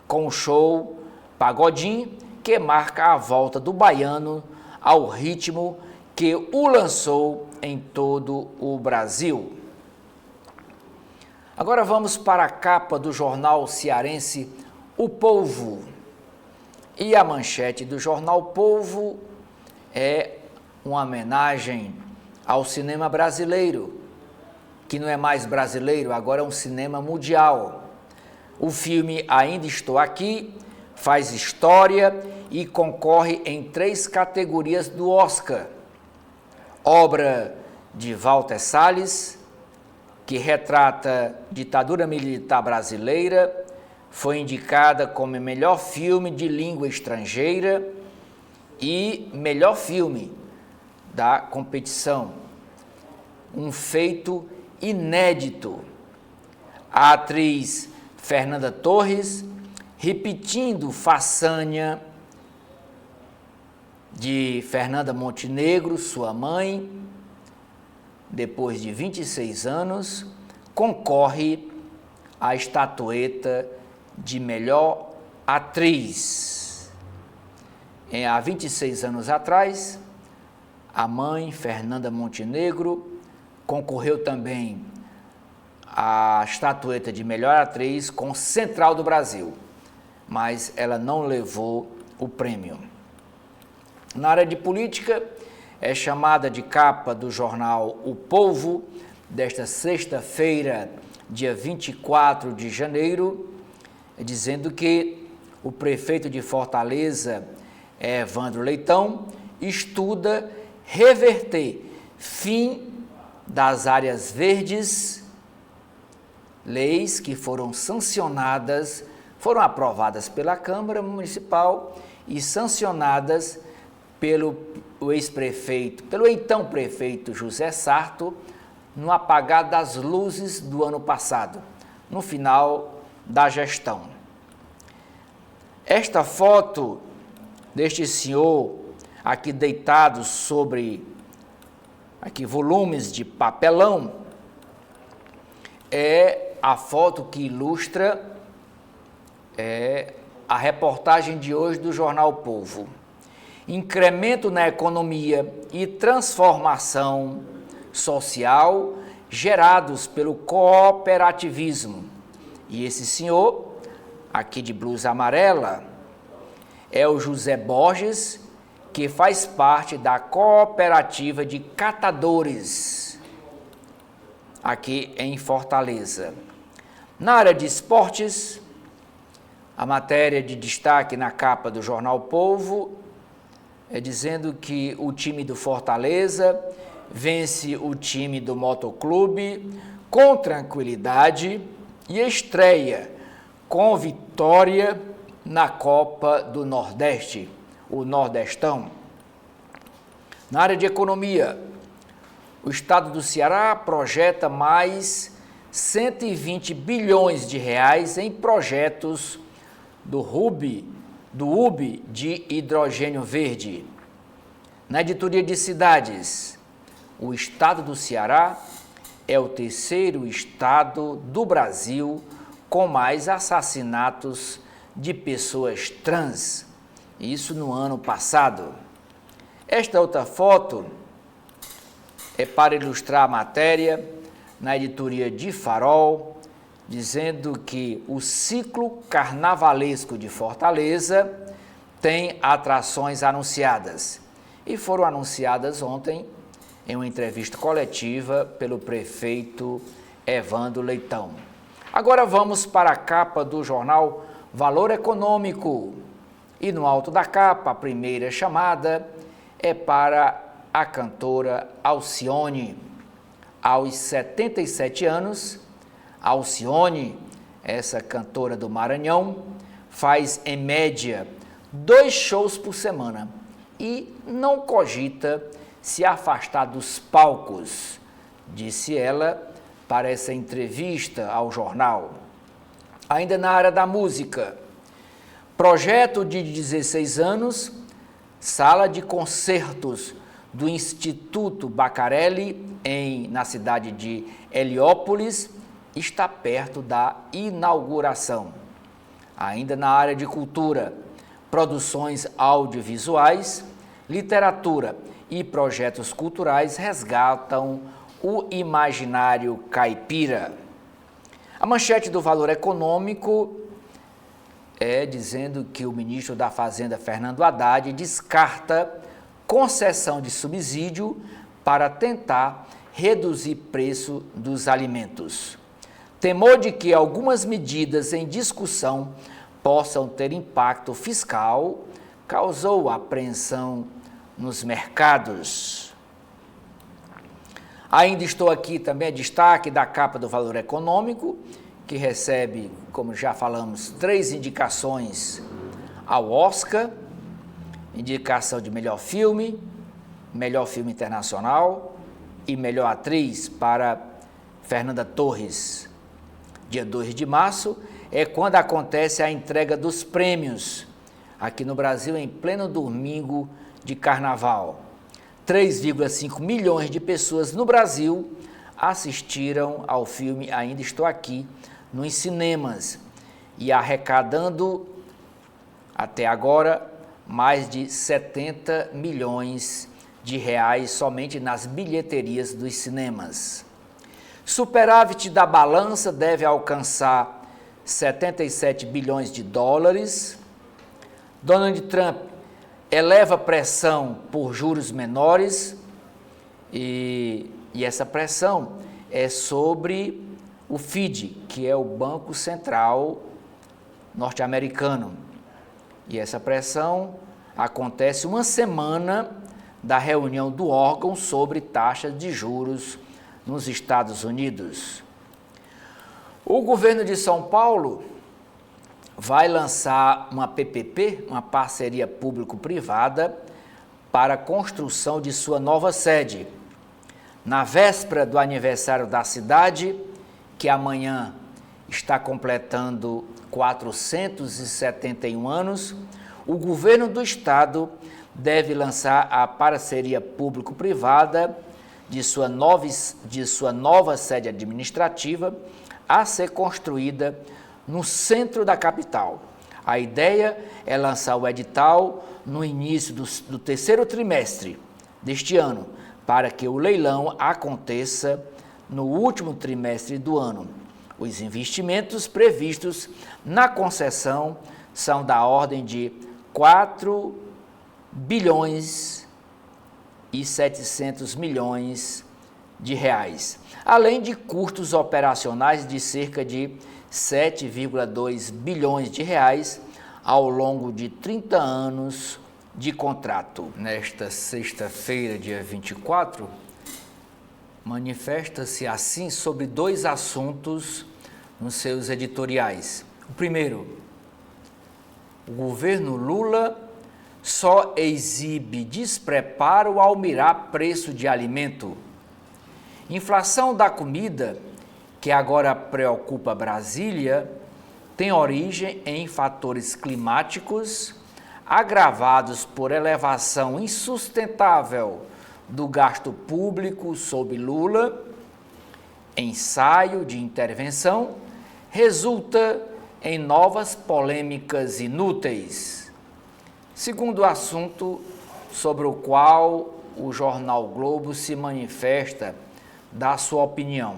com o show Pagodinho, que marca a volta do baiano ao ritmo que o lançou em todo o Brasil. Agora vamos para a capa do jornal cearense O Povo. E a manchete do jornal Povo é uma homenagem ao cinema brasileiro, que não é mais brasileiro, agora é um cinema mundial. O filme Ainda Estou Aqui faz história e concorre em 3 categorias do Oscar. Obra de Walter Salles, que retrata ditadura militar brasileira, foi indicada como melhor filme de língua estrangeira e melhor filme da competição. Um feito inédito. A atriz Fernanda Torres, repetindo façanha de Fernanda Montenegro, sua mãe, depois de 26 anos, concorre à estatueta de melhor atriz. Há 26 anos atrás, a mãe, Fernanda Montenegro, concorreu também à estatueta de melhor atriz com Central do Brasil, mas ela não levou o prêmio. Na área de política, é chamada de capa do jornal O Povo, desta sexta-feira, dia 24 de janeiro, dizendo que o prefeito de Fortaleza, Evandro Leitão, estuda reverter fim das áreas verdes, leis que foram sancionadas, foram aprovadas pela Câmara Municipal e sancionadas pelo ex-prefeito, pelo então prefeito José Sarto, no apagar das luzes do ano passado, no final da gestão. Esta foto deste senhor aqui deitado sobre volumes de papelão é a foto que ilustra a reportagem de hoje do jornal Povo. Incremento na economia e transformação social gerados pelo cooperativismo. E esse senhor, aqui de blusa amarela, é o José Borges, que faz parte da cooperativa de catadores, aqui em Fortaleza. Na área de esportes, a matéria de destaque na capa do jornal Povo é dizendo que o time do Fortaleza vence o time do Motoclube com tranquilidade e estreia com vitória na Copa do Nordeste, o Nordestão. Na área de economia, o estado do Ceará projeta mais 120 bilhões de reais em projetos do UB de hidrogênio verde. Na editoria de cidades, o estado do Ceará é o terceiro estado do Brasil com mais assassinatos de pessoas trans, isso no ano passado. Esta outra foto é para ilustrar a matéria na editoria de Farol, dizendo que o ciclo carnavalesco de Fortaleza tem atrações anunciadas. E foram anunciadas ontem em uma entrevista coletiva pelo prefeito Evandro Leitão. Agora vamos para a capa do jornal Valor Econômico. E no alto da capa, a primeira chamada é para a cantora Alcione. aos 77 anos, Alcione, essa cantora do Maranhão, faz em média 2 shows por semana e não cogita se afastar dos palcos, disse ela para essa entrevista ao jornal. Ainda na área da música, projeto de 16 anos, sala de concertos do Instituto Bacarelli, na cidade de Heliópolis, está perto da inauguração. Ainda na área de cultura, produções audiovisuais, literatura e projetos culturais resgatam o imaginário caipira. A manchete do Valor Econômico é dizendo que o ministro da Fazenda, Fernando Haddad, descarta concessão de subsídio para tentar reduzir preço dos alimentos. Temor de que algumas medidas em discussão possam ter impacto fiscal causou apreensão nos mercados. Ainda estou aqui também, destaque da capa do Valor Econômico, que recebe, como já falamos, 3 indicações ao Oscar, indicação de melhor filme internacional e melhor atriz para Fernanda Torres. Dia 2 de março é quando acontece a entrega dos prêmios, aqui no Brasil, em pleno domingo de carnaval. 3,5 milhões de pessoas no Brasil assistiram ao filme Ainda Estou Aqui nos cinemas e arrecadando até agora mais de 70 milhões de reais somente nas bilheterias dos cinemas. Superávit da balança deve alcançar 77 bilhões de dólares. Donald Trump eleva pressão por juros menores e essa pressão é sobre o FED, que é o Banco Central norte-americano. E essa pressão acontece uma semana da reunião do órgão sobre taxas de juros nos Estados Unidos. O governo de São Paulo vai lançar uma PPP, uma parceria público-privada, para a construção de sua nova sede. Na véspera do aniversário da cidade, que amanhã está completando 471 anos, o governo do estado deve lançar a parceria público-privada de sua nova sede administrativa a ser construída no centro da capital. A ideia é lançar o edital no início do terceiro trimestre deste ano, para que o leilão aconteça no último trimestre do ano. Os investimentos previstos na concessão são da ordem de 4 bilhões e 700 milhões de reais, além de custos operacionais de cerca de 7,2 bilhões de reais ao longo de 30 anos de contrato. Nesta sexta-feira, dia 24, manifesta-se assim sobre 2 assuntos nos seus editoriais. O primeiro, o governo Lula só exibe despreparo ao mirar preço de alimento. Inflação da comida, que agora preocupa Brasília, tem origem em fatores climáticos agravados por elevação insustentável do gasto público sob Lula. Ensaio de intervenção resulta em novas polêmicas inúteis. Segundo assunto sobre o qual o jornal Globo se manifesta, dá sua opinião.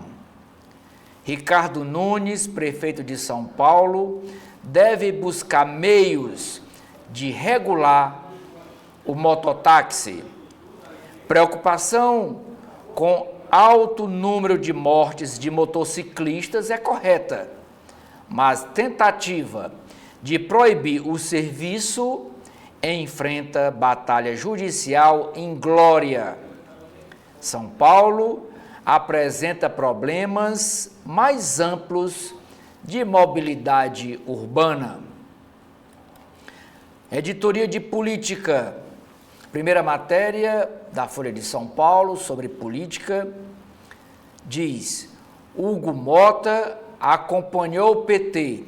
Ricardo Nunes, prefeito de São Paulo, deve buscar meios de regular o mototáxi. Preocupação com alto número de mortes de motociclistas é correta, mas tentativa de proibir o serviço enfrenta batalha judicial inglória. São Paulo apresenta problemas mais amplos de mobilidade urbana. Editoria de Política, primeira matéria da Folha de São Paulo sobre política, diz: Hugo Mota acompanhou o PT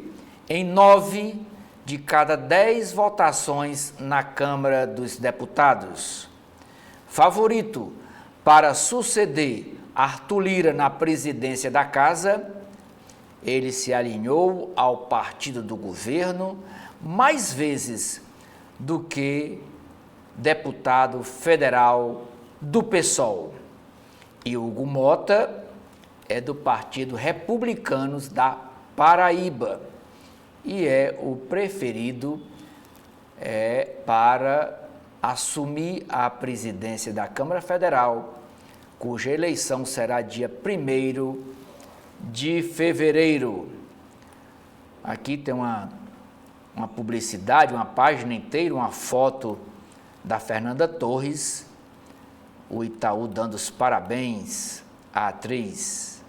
em 9 de cada 10 votações na Câmara dos Deputados. Favorito para suceder Arthur Lira na presidência da Casa, ele se alinhou ao partido do governo mais vezes do que deputado federal do PSOL. E Hugo Mota é do Partido Republicanos da Paraíba e é o preferido para assumir a presidência da Câmara Federal, cuja eleição será dia 1º de fevereiro. Aqui tem uma publicidade, uma página inteira, uma foto da Fernanda Torres, o Itaú dando os parabéns à atriz.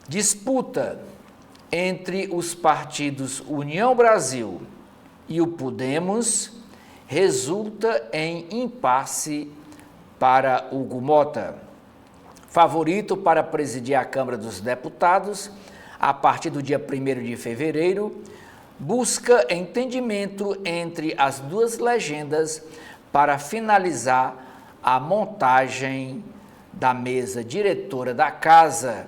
Disputa entre os partidos União Brasil e o Podemos resulta em impasse para Hugo Mota. Favorito para presidir a Câmara dos Deputados, a partir do dia 1º de fevereiro, busca entendimento entre as duas legendas para finalizar a montagem da mesa diretora da casa,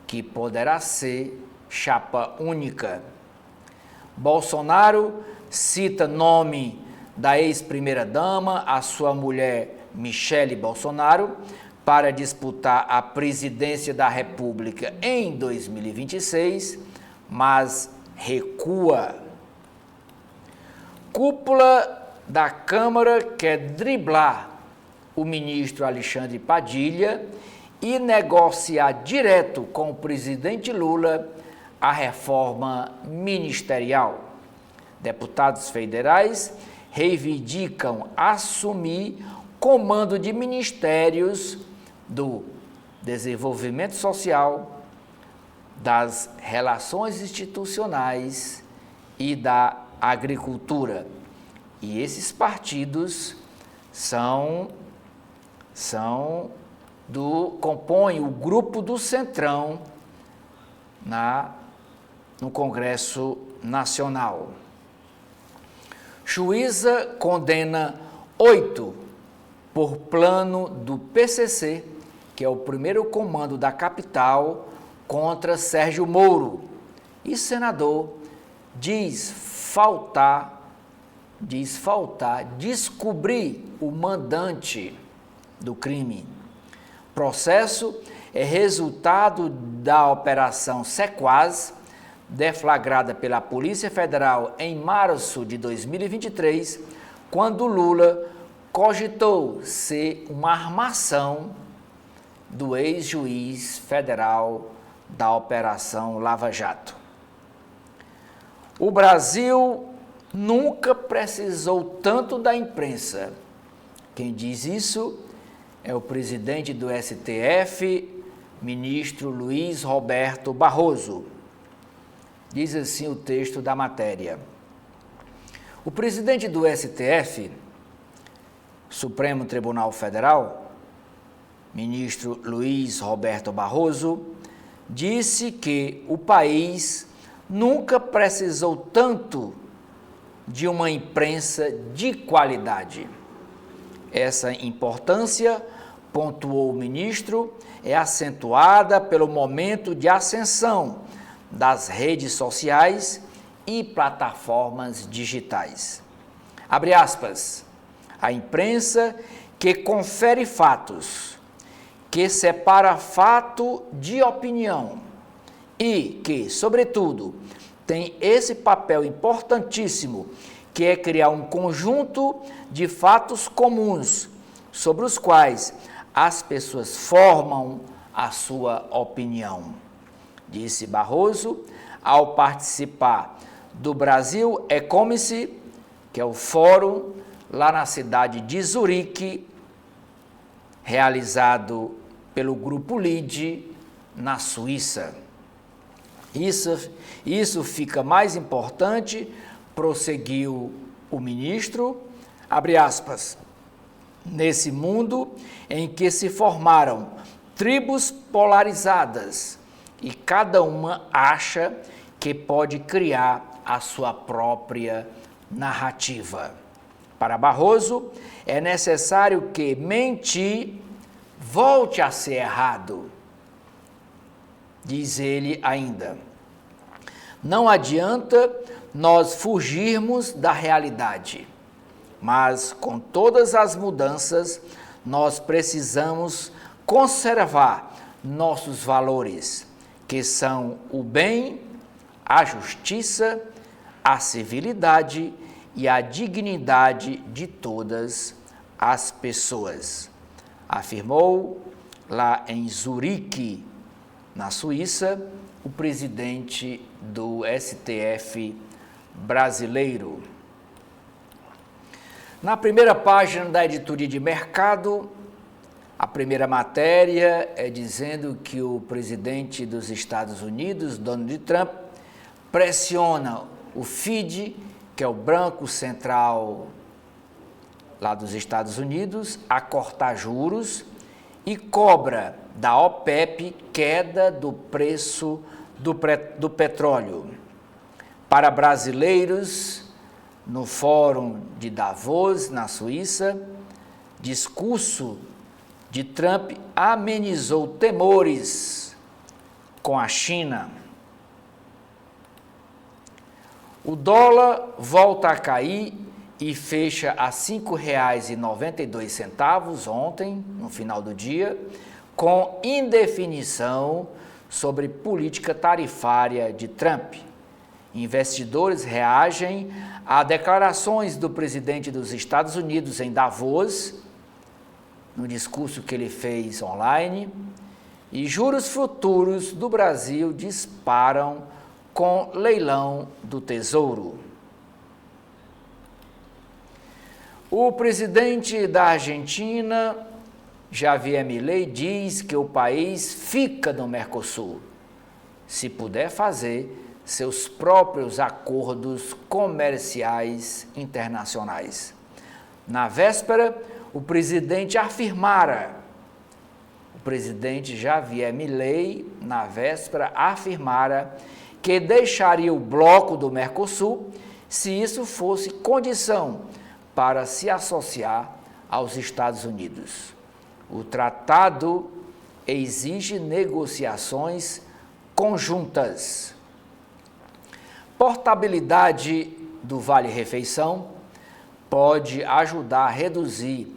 que poderá ser chapa única. Bolsonaro cita nome da ex-primeira-dama, a sua mulher Michele Bolsonaro, para disputar a presidência da República em 2026, mas recua. Cúpula da Câmara quer driblar o ministro Alexandre Padilha e negociar direto com o presidente Lula a reforma ministerial. Deputados federais reivindicam assumir comando de ministérios do Desenvolvimento Social, das Relações Institucionais e da Agricultura. E esses partidos compõem o grupo do Centrão no Congresso Nacional. Juíza condena 8 por plano do PCC, que é o primeiro comando da capital, contra Sérgio Moro. E senador diz faltar descobrir o mandante do crime. Processo é resultado da Operação Sequaz, deflagrada pela Polícia Federal em março de 2023, quando Lula cogitou ser uma armação do ex-juiz federal da Operação Lava Jato. O Brasil nunca precisou tanto da imprensa. Quem diz isso é o presidente do STF, ministro Luiz Roberto Barroso. Diz assim o texto da matéria. O presidente do STF, Supremo Tribunal Federal, ministro Luiz Roberto Barroso, disse que o país nunca precisou tanto de uma imprensa de qualidade. Essa importância, pontuou o ministro, é acentuada pelo momento de ascensão das redes sociais e plataformas digitais. Abre aspas. A imprensa que confere fatos, que separa fato de opinião e que, sobretudo, tem esse papel importantíssimo, que é criar um conjunto de fatos comuns sobre os quais as pessoas formam a sua opinião, disse Barroso ao participar do Brasil E-Commerce, que é o fórum lá na cidade de Zurique, realizado pelo Grupo Lide, na Suíça. Isso fica mais importante, prosseguiu o ministro, abre aspas, nesse mundo em que se formaram tribos polarizadas e cada uma acha que pode criar a sua própria narrativa. Para Barroso, é necessário que mentir volte a ser errado. Diz ele ainda, não adianta nós fugirmos da realidade, mas com todas as mudanças nós precisamos conservar nossos valores, que são o bem, a justiça, a civilidade e a dignidade de todas as pessoas, afirmou lá em Zurique, na Suíça, o presidente do STF brasileiro. Na primeira página da editoria de mercado, a primeira matéria é dizendo que o presidente dos Estados Unidos, Donald Trump, pressiona o FED, que é o Banco Central lá dos Estados Unidos, a cortar juros e cobra da OPEP queda do preço do petróleo. Para brasileiros, no Fórum de Davos, na Suíça, discurso de Trump amenizou temores com a China. O dólar volta a cair e fecha a R$ 5,92 ontem, no final do dia, com indefinição sobre política tarifária de Trump. Investidores reagem a declarações do presidente dos Estados Unidos em Davos, no discurso que ele fez online, e juros futuros do Brasil disparam com leilão do Tesouro. O presidente da Argentina, Javier Milei, diz que o país fica no Mercosul, se puder fazer seus próprios acordos comerciais internacionais. Na véspera, o presidente Javier Milei, na véspera, afirmara que deixaria o bloco do Mercosul se isso fosse condição para se associar aos Estados Unidos. O tratado exige negociações conjuntas. Portabilidade do Vale-Refeição pode ajudar a reduzir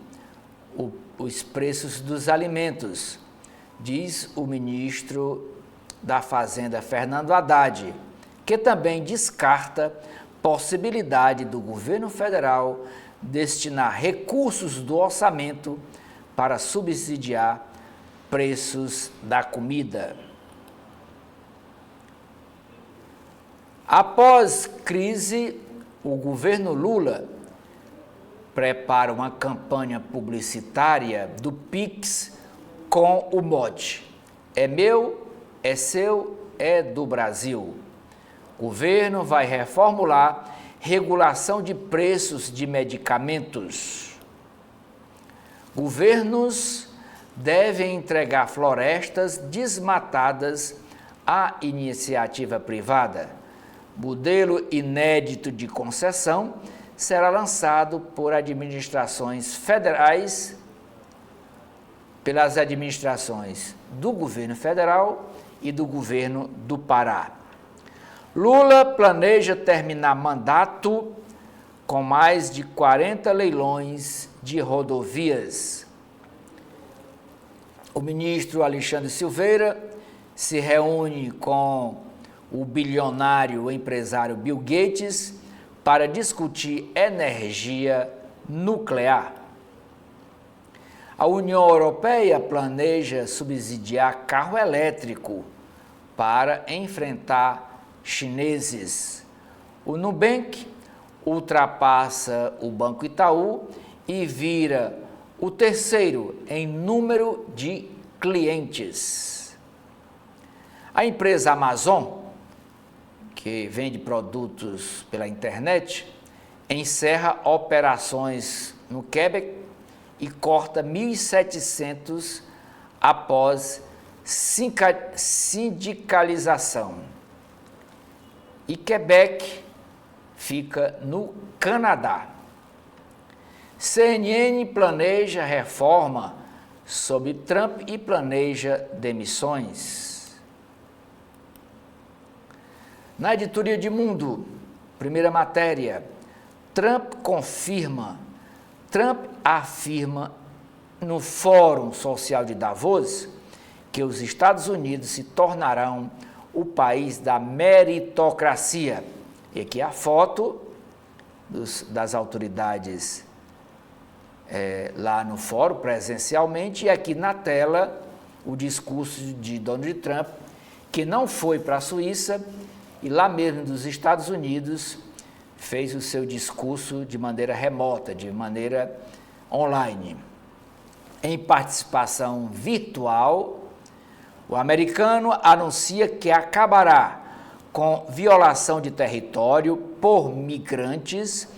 os preços dos alimentos, diz o ministro da Fazenda, Fernando Haddad, que também descarta possibilidade do governo federal destinar recursos do orçamento para subsidiar preços da comida. Após crise, o governo Lula prepara uma campanha publicitária do Pix com o mote: é meu, é seu, é do Brasil. O governo vai reformular regulação de preços de medicamentos. Governos devem entregar florestas desmatadas à iniciativa privada. Modelo inédito de concessão será lançado por administrações federais, pelas administrações do governo federal e do governo do Pará. Lula planeja terminar mandato com mais de 40 leilões de rodovias. O ministro Alexandre Silveira se reúne com o bilionário empresário Bill Gates para discutir energia nuclear. A União Europeia planeja subsidiar carro elétrico para enfrentar chineses. O Nubank ultrapassa o Banco Itaú e vira o terceiro em número de clientes. A empresa Amazon, que vende produtos pela internet, encerra operações no Quebec e corta 1.700 após sindicalização. E Quebec fica no Canadá. CNN planeja reforma sobre Trump e planeja demissões. Na editoria de Mundo, primeira matéria, Trump afirma no Fórum Social de Davos que os Estados Unidos se tornarão o país da meritocracia. E aqui a foto das autoridades lá no fórum, presencialmente, e aqui na tela o discurso de Donald Trump, que não foi para a Suíça e lá mesmo dos Estados Unidos fez o seu discurso de maneira remota, de maneira online. Em participação virtual, o americano anuncia que acabará com violação de território por migrantes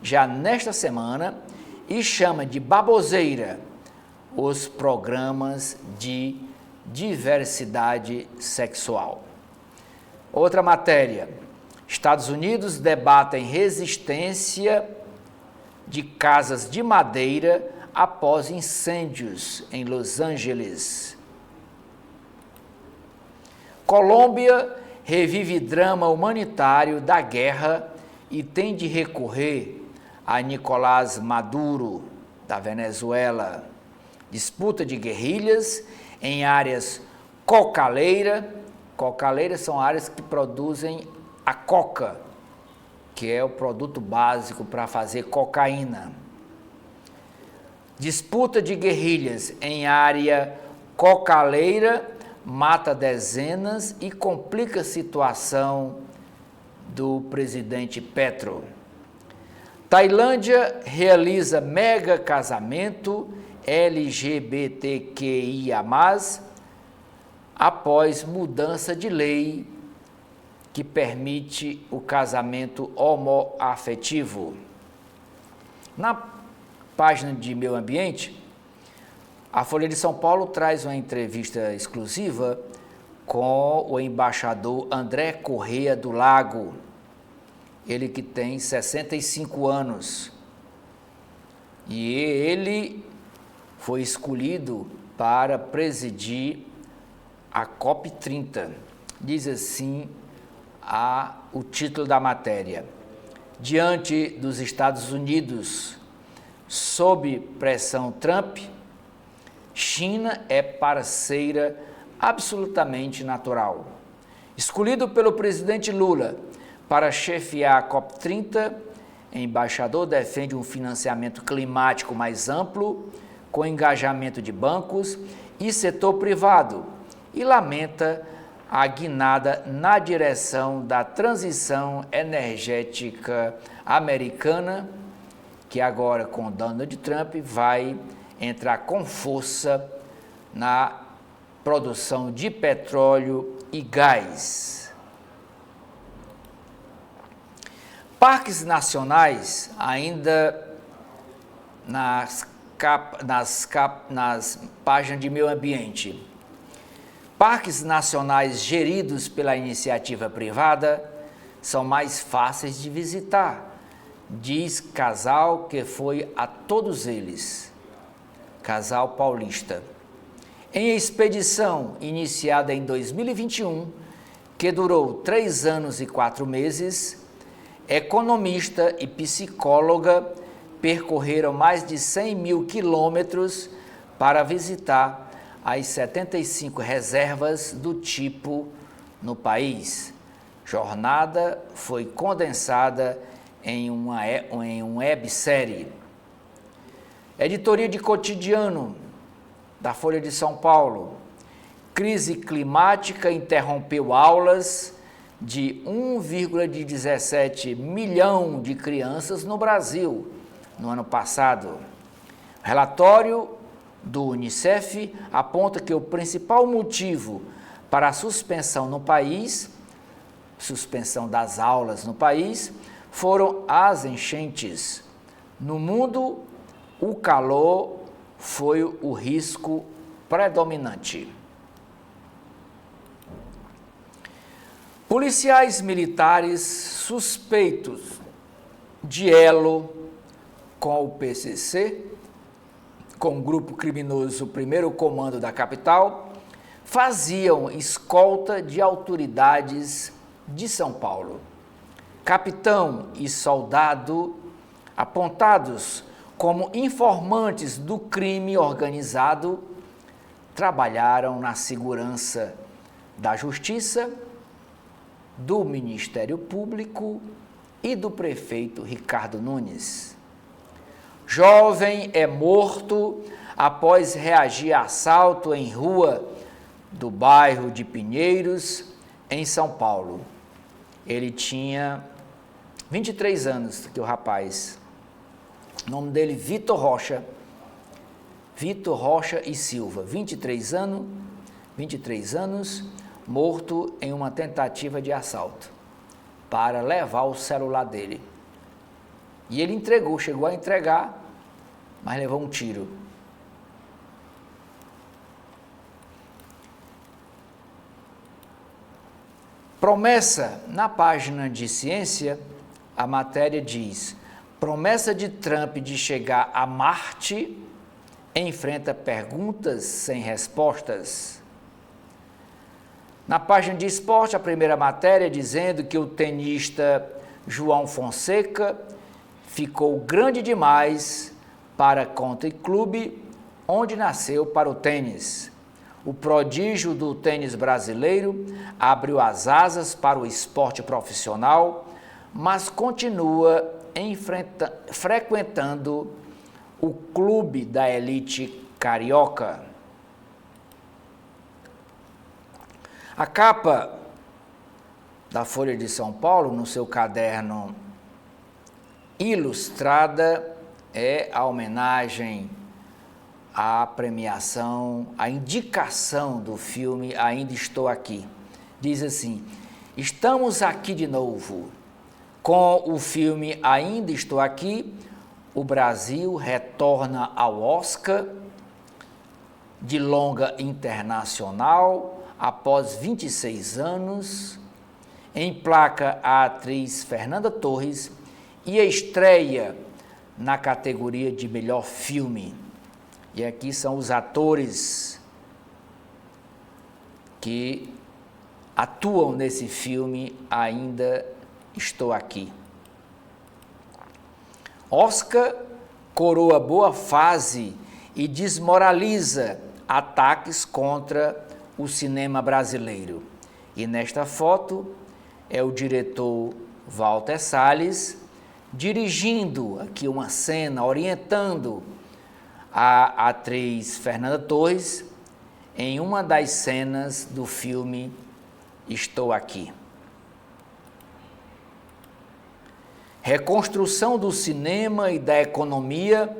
já nesta semana e chama de baboseira os programas de diversidade sexual. Outra matéria, Estados Unidos debatem resistência de casas de madeira após incêndios em Los Angeles. Colômbia revive drama humanitário da guerra e tem de recorrer a Nicolás Maduro, da Venezuela. Disputa de guerrilhas em áreas cocaleira. Cocaleiras são áreas que produzem a coca, que é o produto básico para fazer cocaína. Disputa de guerrilhas em área cocaleira mata dezenas e complica a situação do presidente Petro. Tailândia realiza mega casamento LGBTQIA+, após mudança de lei que permite o casamento homoafetivo. Na página de Meio Ambiente, a Folha de São Paulo traz uma entrevista exclusiva com o embaixador André Corrêa do Lago, ele que tem 65 anos. E ele foi escolhido para presidir a COP30. Diz assim o título da matéria: diante dos Estados Unidos, sob pressão Trump, China é parceira absolutamente natural. Escolhido pelo presidente Lula para chefiar a COP30, o embaixador defende um financiamento climático mais amplo, com engajamento de bancos e setor privado, e lamenta a guinada na direção da transição energética americana, que agora com Donald Trump vai entrar com força na produção de petróleo e gás. Parques nacionais, ainda nas páginas de meio ambiente. Parques nacionais geridos pela iniciativa privada são mais fáceis de visitar, diz casal que foi a todos eles. Casal paulista. Em expedição iniciada em 2021, que durou 3 anos e 4 meses, economista e psicóloga percorreram mais de 100 mil quilômetros para visitar as 75 reservas do tipo no país. Jornada foi condensada em uma websérie. Editoria de cotidiano da Folha de São Paulo. Crise climática interrompeu aulas de 1,17 milhão de crianças no Brasil no ano passado. Relatório do Unicef aponta que o principal motivo para a suspensão no país, suspensão das aulas no país, foram as enchentes. No mundo, o calor foi o risco predominante. Policiais militares suspeitos de elo com o PCC, com o grupo criminoso Primeiro Comando da capital, faziam escolta de autoridades de São Paulo. Capitão e soldado, apontados como informantes do crime organizado, trabalharam na segurança da Justiça, do Ministério Público e do prefeito Ricardo Nunes. Jovem é morto após reagir a assalto em rua do bairro de Pinheiros, em São Paulo. Ele tinha 23 anos, que o rapaz. O nome dele, Vitor Rocha e Silva, 23 anos, morto em uma tentativa de assalto para levar o celular dele. E ele chegou a entregar, mas levou um tiro. Promessa, na página de ciência, a matéria diz: promessa de Trump de chegar a Marte enfrenta perguntas sem respostas. Na página de esporte, a primeira matéria dizendo que o tenista João Fonseca ficou grande demais para Country Club, onde nasceu para o tênis. O prodígio do tênis brasileiro abriu as asas para o esporte profissional, mas continua frequentando o clube da elite carioca. A capa da Folha de São Paulo, no seu caderno ilustrada, é a homenagem à premiação, à indicação do filme Ainda Estou Aqui. Diz assim: estamos aqui de novo. Com o filme Ainda Estou Aqui, o Brasil retorna ao Oscar de longa internacional após 26 anos, emplaca a atriz Fernanda Torres e a estreia na categoria de melhor filme. E aqui são os atores que atuam nesse filme Ainda Estou Aqui. Oscar coroa boa fase e desmoraliza ataques contra o cinema brasileiro. E nesta foto é o diretor Walter Salles dirigindo aqui uma cena, orientando a atriz Fernanda Torres em uma das cenas do filme Estou Aqui. Reconstrução do cinema e da economia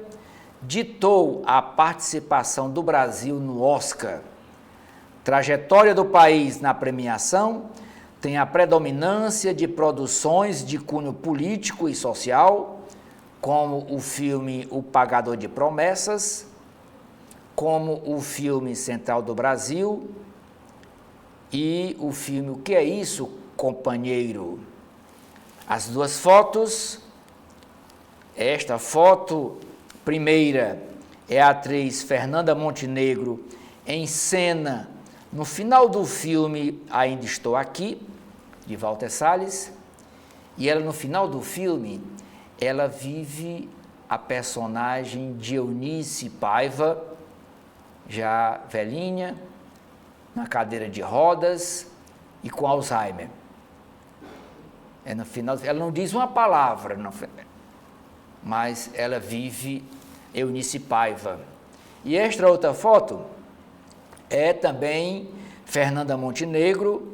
ditou a participação do Brasil no Oscar. Trajetória do país na premiação tem a predominância de produções de cunho político e social, como o filme O Pagador de Promessas, como o filme Central do Brasil e o filme O Que é Isso, Companheiro? As duas fotos, esta foto primeira é a atriz Fernanda Montenegro em cena no final do filme Ainda Estou Aqui, de Walter Salles, e ela no final do filme, ela vive a personagem de Eunice Paiva, já velhinha, na cadeira de rodas e com Alzheimer. No final, ela não diz uma palavra, não, mas ela vive Eunice Paiva. E esta outra foto é também Fernanda Montenegro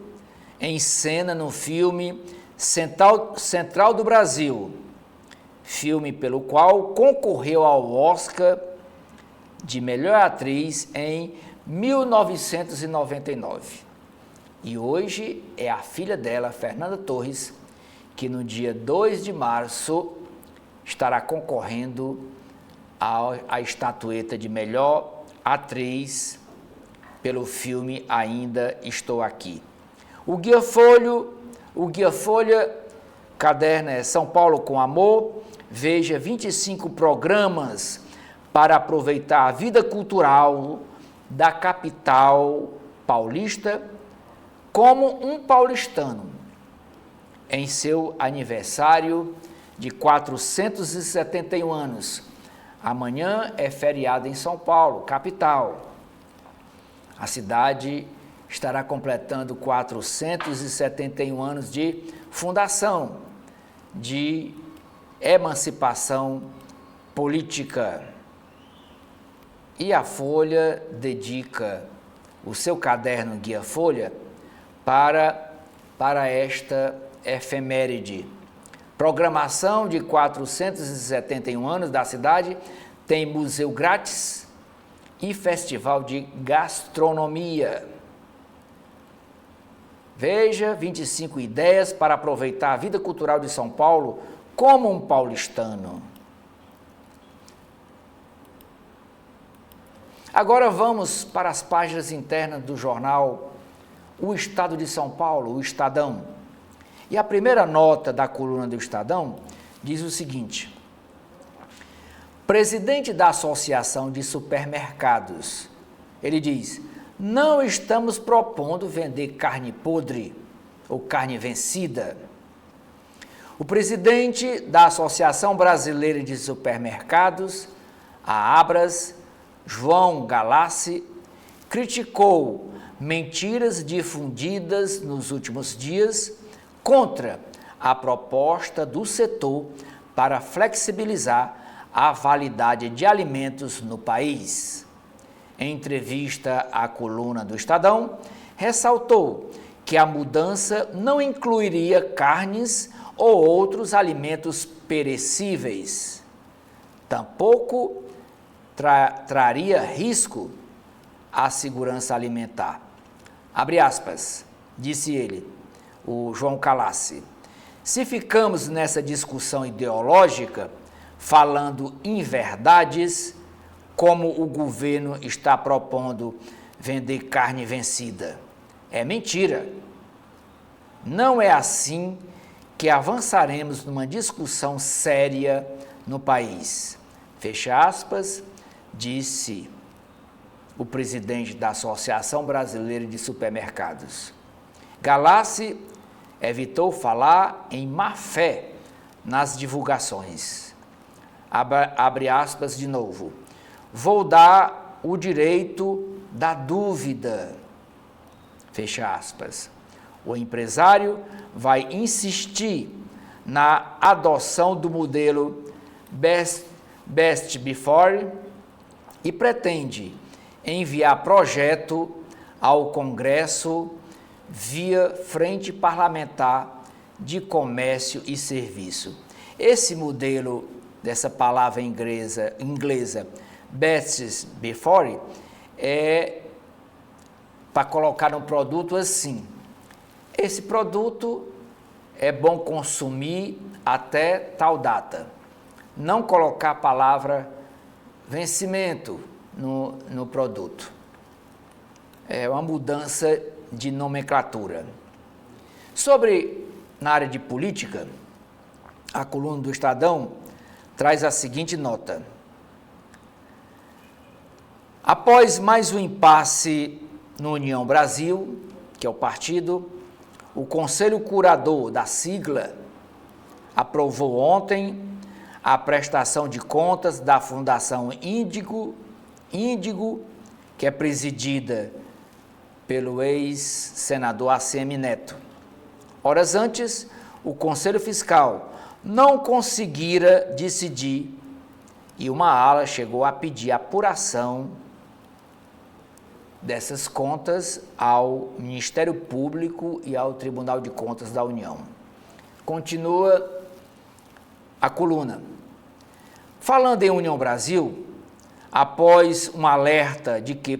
em cena no filme Central do Brasil, filme pelo qual concorreu ao Oscar de melhor atriz em 1999. E hoje é a filha dela, Fernanda Torres, que no dia 2 de março estará concorrendo à estatueta de melhor atriz pelo filme Ainda Estou Aqui. O Guia Folha, caderno é São Paulo com Amor. Veja 25 programas para aproveitar a vida cultural da capital paulista como um paulistano em seu aniversário de 471 anos. Amanhã é feriado em São Paulo, capital. A cidade estará completando 471 anos de fundação, de emancipação política. E a Folha dedica o seu caderno Guia Folha para esta efeméride. Programação de 471 anos da cidade, tem museu grátis e festival de gastronomia. Veja 25 ideias para aproveitar a vida cultural de São Paulo como um paulistano. Agora vamos para as páginas internas do jornal O Estado de São Paulo, o Estadão. E a primeira nota da coluna do Estadão diz o seguinte: presidente da Associação de Supermercados, ele diz: não estamos propondo vender carne podre ou carne vencida. O presidente da Associação Brasileira de Supermercados, a Abras, João Galassi, criticou mentiras difundidas nos últimos dias contra a proposta do setor para flexibilizar a validade de alimentos no país. Em entrevista à coluna do Estadão, ressaltou que a mudança não incluiria carnes ou outros alimentos perecíveis. Tampouco traria risco à segurança alimentar. Abre aspas, disse ele, o João Galassi. Se ficamos nessa discussão ideológica, falando inverdades, como o governo está propondo vender carne vencida. É mentira. Não é assim que avançaremos numa discussão séria no país. Fecha aspas, disse o presidente da Associação Brasileira de Supermercados. Galassi evitou falar em má-fé nas divulgações. Abre aspas de novo. Vou dar o direito da dúvida. Fecha aspas. O empresário vai insistir na adoção do modelo Best Before e pretende enviar projeto ao Congresso via Frente Parlamentar de Comércio e Serviço. Esse modelo, dessa palavra inglesa Best Before, é para colocar um produto assim. Esse produto é bom consumir até tal data. Não colocar a palavra vencimento no produto. É uma mudança de nomenclatura. Na área de política, a coluna do Estadão traz a seguinte nota. Após mais um impasse no União Brasil, que é o partido, o Conselho Curador da sigla aprovou ontem a prestação de contas da Fundação Índigo, que é presidida pelo ex-senador ACM Neto. Horas antes, o Conselho Fiscal não conseguira decidir e uma ala chegou a pedir apuração dessas contas ao Ministério Público e ao Tribunal de Contas da União. Continua a coluna. Falando em União Brasil, após um alerta de que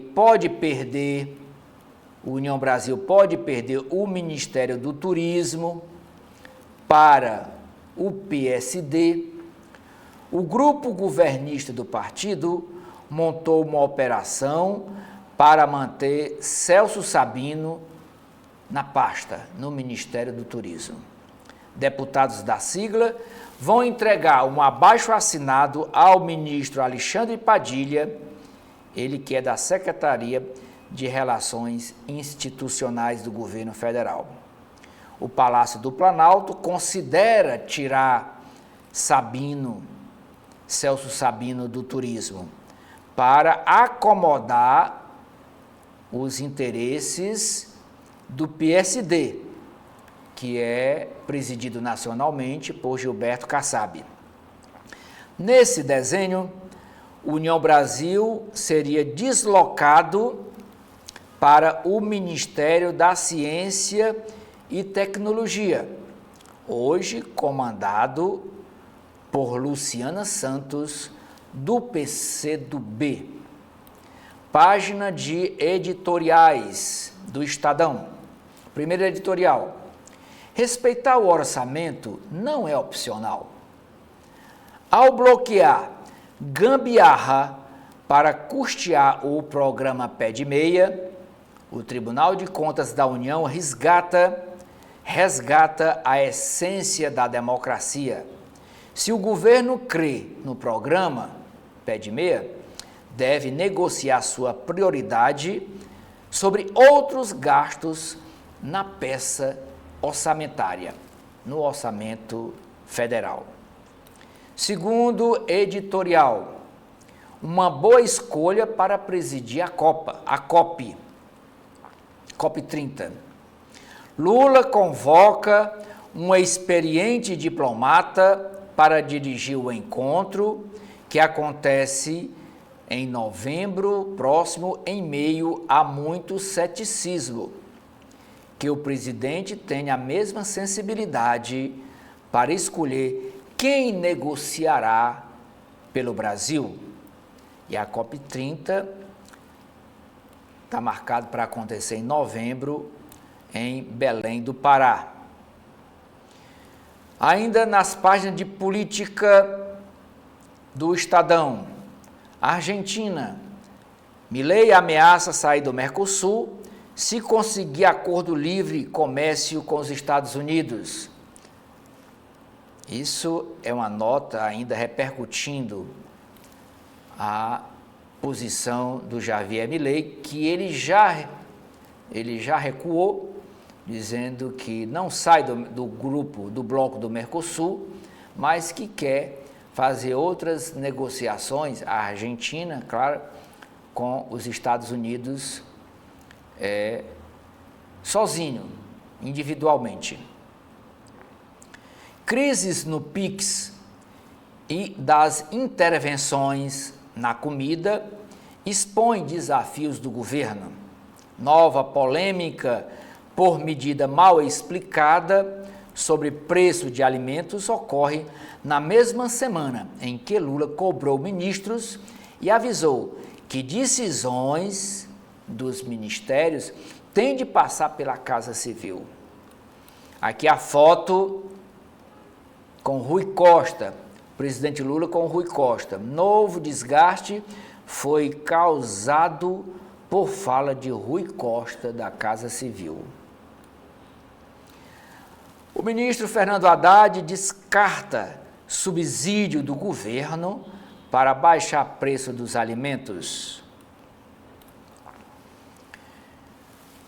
o União Brasil pode perder o Ministério do Turismo para o PSD, o grupo governista do partido montou uma operação para manter Celso Sabino na pasta, no Ministério do Turismo. Deputados da sigla vão entregar um abaixo-assinado ao ministro Alexandre Padilha, ele que é da Secretaria de Relações Institucionais do Governo Federal. O Palácio do Planalto considera tirar Celso Sabino do turismo, para acomodar os interesses do PSD, que é presidido nacionalmente por Gilberto Kassab. Nesse desenho, União Brasil seria deslocado para o Ministério da Ciência e Tecnologia, hoje comandado por Luciana Santos, do PCdoB. Página de editoriais do Estadão. Primeiro editorial: respeitar o orçamento não é opcional. Ao bloquear gambiarra para custear o programa Pé de Meia, o Tribunal de Contas da União resgata a essência da democracia. Se o governo crê no programa Pé de Meia, deve negociar sua prioridade sobre outros gastos na peça orçamentária, no orçamento federal. Segundo editorial, uma boa escolha para presidir a COP 30. Lula convoca um experiente diplomata para dirigir o encontro que acontece em novembro próximo, em meio a muito ceticismo. Que o presidente tenha a mesma sensibilidade para escolher quem negociará pelo Brasil. E a COP 30 está marcado para acontecer em novembro, em Belém do Pará. Ainda nas páginas de política do Estadão, Argentina, Milei ameaça sair do Mercosul se conseguir acordo livre comércio com os Estados Unidos. Isso é uma nota ainda repercutindo a posição do Javier Milei, que ele já recuou, dizendo que não sai do bloco do Mercosul, mas que quer fazer outras negociações, a Argentina, claro, com os Estados Unidos, sozinho, individualmente. Crises no PIX e das intervenções na comida expõem desafios do governo. Nova polêmica por medida mal explicada sobre preço de alimentos ocorre na mesma semana em que Lula cobrou ministros e avisou que decisões dos ministérios têm de passar pela Casa Civil. Aqui a foto com Rui Costa, presidente Lula com Rui Costa. Novo desgaste foi causado por fala de Rui Costa da Casa Civil. O ministro Fernando Haddad descarta subsídio do governo para baixar preço dos alimentos.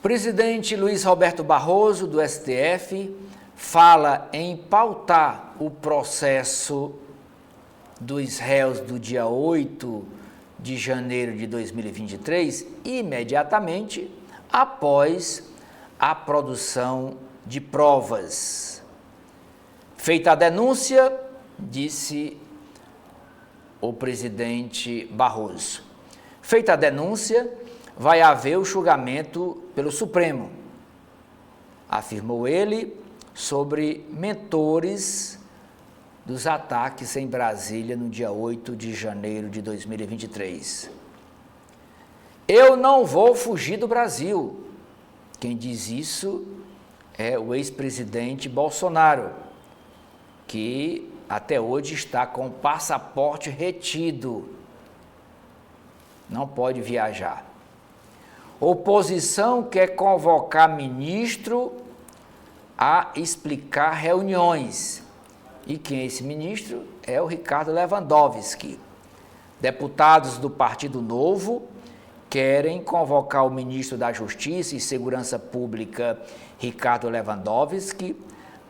Presidente Luiz Roberto Barroso, do STF, fala em pautar o processo dos réus do dia 8 de janeiro de 2023, imediatamente após a produção de provas. Feita a denúncia, disse o presidente Barroso. Feita a denúncia, vai haver o julgamento pelo Supremo, afirmou ele, sobre mentores dos ataques em Brasília no dia 8 de janeiro de 2023. Eu não vou fugir do Brasil. Quem diz isso é o ex-presidente Bolsonaro, que até hoje está com o passaporte retido. Não pode viajar. Oposição quer convocar ministro a explicar reuniões. E quem é esse ministro? É o Ricardo Lewandowski. Deputados do Partido Novo querem convocar o ministro da Justiça e Segurança Pública, Ricardo Lewandowski,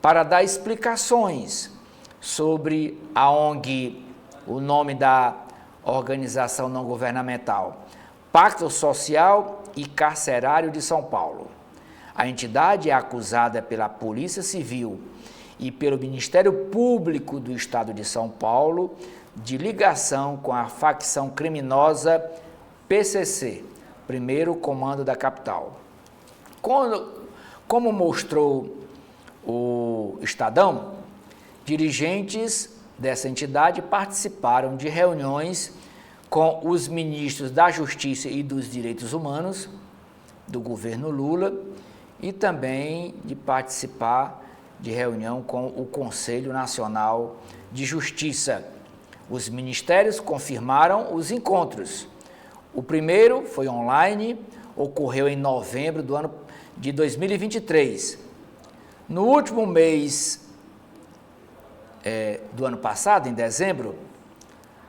para dar explicações sobre a ONG, o nome da organização não governamental, Pacto Social e Carcerário de São Paulo. A entidade é acusada pela Polícia Civil e pelo Ministério Público do Estado de São Paulo de ligação com a facção criminosa PCC, Primeiro Comando da Capital. Como mostrou o Estadão, dirigentes dessa entidade participaram de reuniões com os ministros da Justiça e dos Direitos Humanos do governo Lula e também de participar de reunião com o Conselho Nacional de Justiça. Os ministérios confirmaram os encontros. O primeiro foi online, ocorreu em novembro do ano de 2023. No último mês do ano passado, em dezembro,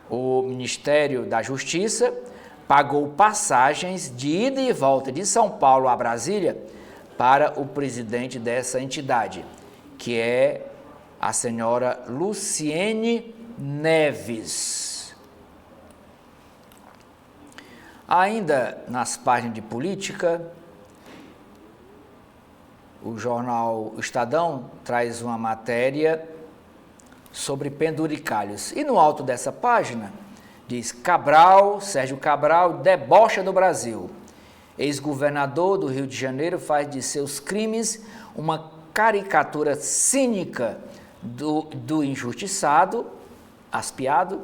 o Ministério da Justiça pagou passagens de ida e volta de São Paulo a Brasília para o presidente dessa entidade, que é a senhora Luciene Neves. Ainda nas páginas de política, o jornal Estadão traz uma matéria sobre penduricalhos. E no alto dessa página diz: Sérgio Cabral debocha do Brasil. Ex-governador do Rio de Janeiro faz de seus crimes uma caricatura cínica do injustiçado, aspiado,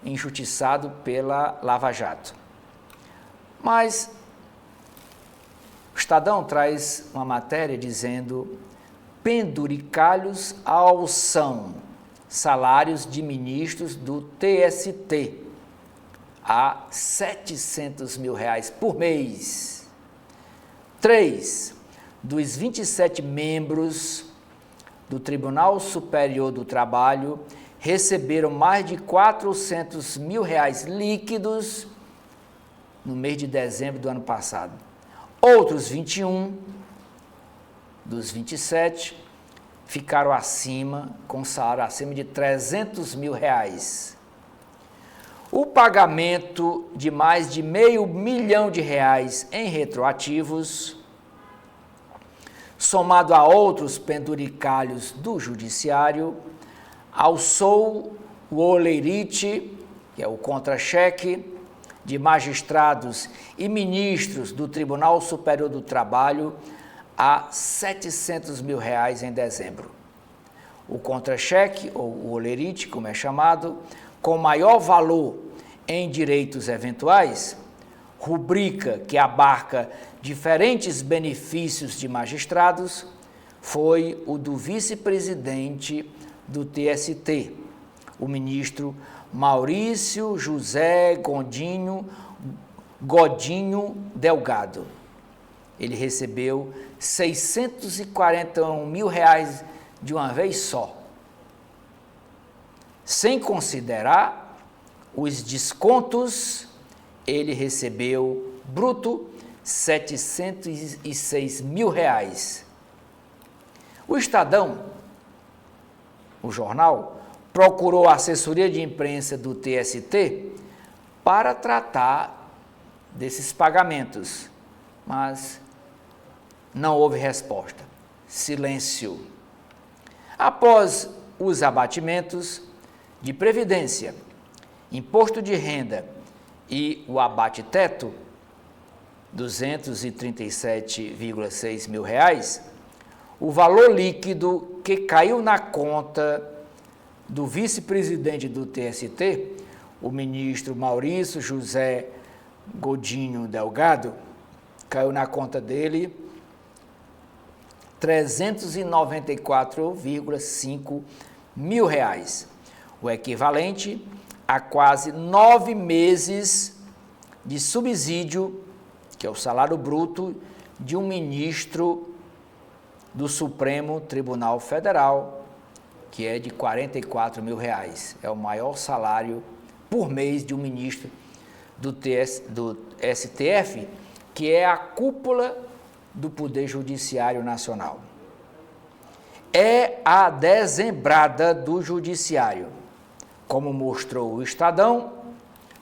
injustiçado pela Lava Jato. Mas o Estadão traz uma matéria dizendo: penduricalhos alçam salários de ministros do TST a R$700 mil por mês. 3 dos 27 membros do Tribunal Superior do Trabalho receberam mais de R$400 mil líquidos no mês de dezembro do ano passado. Outros 21 dos 27 ficaram com salário acima de R$300 mil. O pagamento de mais de R$500 milhão em retroativos, somado a outros penduricalhos do judiciário, alçou o olerite, que é o contra-cheque, de magistrados e ministros do Tribunal Superior do Trabalho a R$700 mil em dezembro. O contra-cheque, ou o olerite, como é chamado, com maior valor em direitos eventuais, rubrica que abarca diferentes benefícios de magistrados, foi o do vice-presidente do TST, o ministro Maurício José Godinho Delgado. Ele recebeu R$641 mil de uma vez só, sem considerar os descontos. Ele recebeu bruto R$706 mil. O Estadão, o jornal, procurou a assessoria de imprensa do TST para tratar desses pagamentos, mas não houve resposta. Silêncio. Após os abatimentos de previdência, imposto de renda e o abate-teto, R$ 237,6 mil, o valor líquido que caiu na conta do vice-presidente do TST, o ministro Maurício José Godinho Delgado, caiu na conta dele R$ 394,5 mil, o equivalente a quase 9 meses de subsídio, que é o salário bruto de um ministro do Supremo Tribunal Federal, que é de R$ 44 mil. É o maior salário por mês de um ministro do STF, que é a cúpula do Poder Judiciário Nacional. É a dezembrada do Judiciário. Como mostrou o Estadão,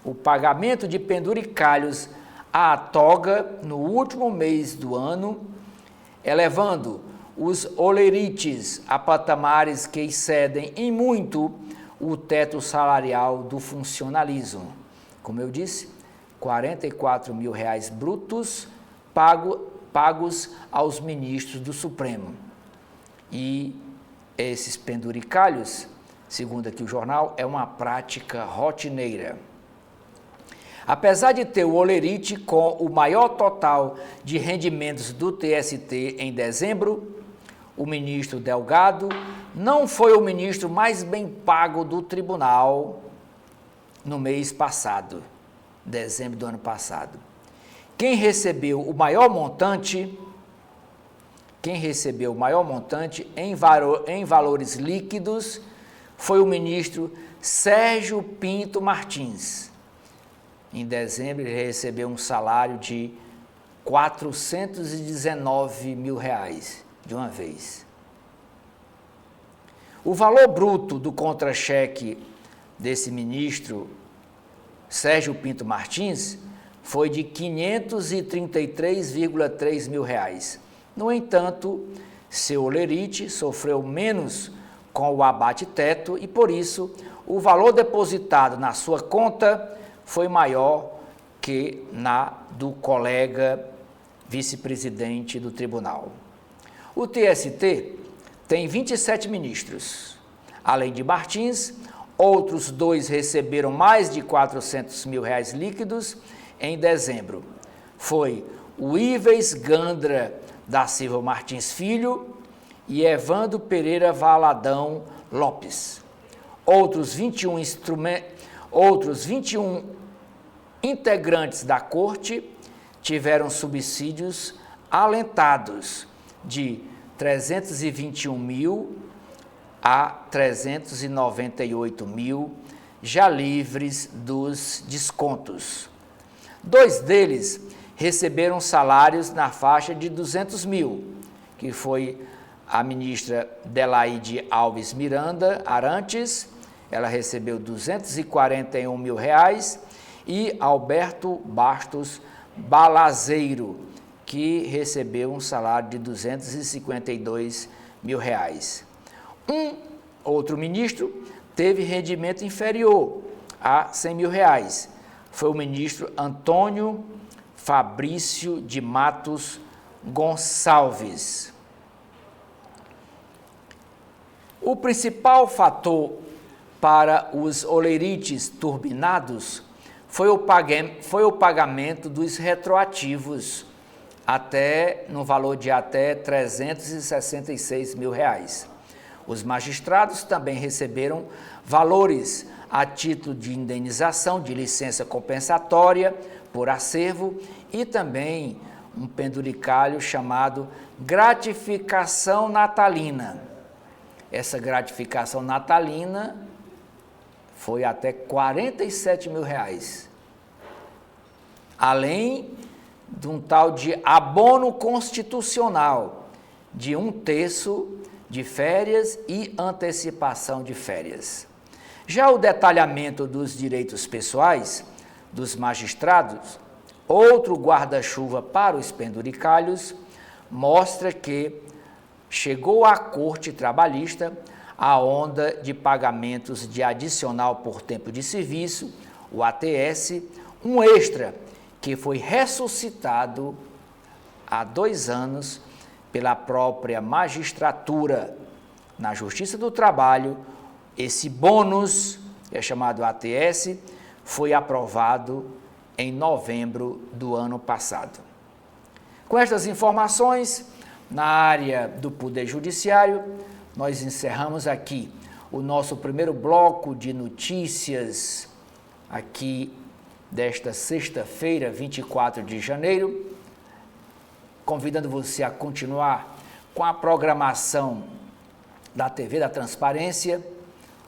o pagamento de penduricalhos à toga no último mês do ano, elevando os olerites a patamares que excedem em muito o teto salarial do funcionalismo. Como eu disse, R$ 44 mil brutos pagos aos ministros do Supremo. E esses penduricalhos, segundo aqui o jornal, é uma prática rotineira. Apesar de ter o olerite com o maior total de rendimentos do TST em dezembro, o ministro Delgado não foi o ministro mais bem pago do tribunal no mês passado, dezembro do ano passado. Quem recebeu o maior montante em valores líquidos foi o ministro Sérgio Pinto Martins. Em dezembro, ele recebeu um salário de R$ 419 mil de uma vez. O valor bruto do contra-cheque desse ministro Sérgio Pinto Martins foi de R$ 533,3 mil. No entanto, seu olerite sofreu menos com o abate-teto e, por isso, o valor depositado na sua conta foi maior que na do colega vice-presidente do tribunal. O TST tem 27 ministros. Além de Martins, outros 2 receberam mais de R$ 400 mil líquidos em dezembro. Foi o Ives Gandra da Silva Martins Filho e Evandro Pereira Valadão Lopes. Outros 21 integrantes da corte tiveram subsídios alentados de 321 mil a 398 mil, já livres dos descontos. 2 deles receberam salários na faixa de 200 mil, que foi a ministra Delaide Alves Miranda Arantes, ela recebeu R$ 241 mil, e Alberto Bastos Balazeiro, que recebeu um salário de R$ 252 mil. Um outro ministro teve rendimento inferior a R$ 100 mil. Foi o ministro Antônio Fabrício de Matos Gonçalves. O principal fator para os olerites turbinados foi o pagamento dos retroativos no valor de até R$ 366 mil. Os magistrados também receberam valores a título de indenização, de licença compensatória por acervo e também um penduricalho chamado gratificação natalina. Essa gratificação natalina foi até R$ 47 mil. Além de um tal de abono constitucional de 1/3 de férias e antecipação de férias. Já o detalhamento dos direitos pessoais dos magistrados, outro guarda-chuva para os penduricalhos, mostra que chegou à Corte Trabalhista a onda de pagamentos de adicional por tempo de serviço, o ATS, um extra que foi ressuscitado há 2 anos pela própria magistratura. Na Justiça do Trabalho, Esse bônus, que é chamado ATS, foi aprovado em novembro do ano passado. Com estas informações, na área do Poder Judiciário, nós encerramos aqui o nosso primeiro bloco de notícias aqui desta sexta-feira, 24 de janeiro, convidando você a continuar com a programação da TV da Transparência.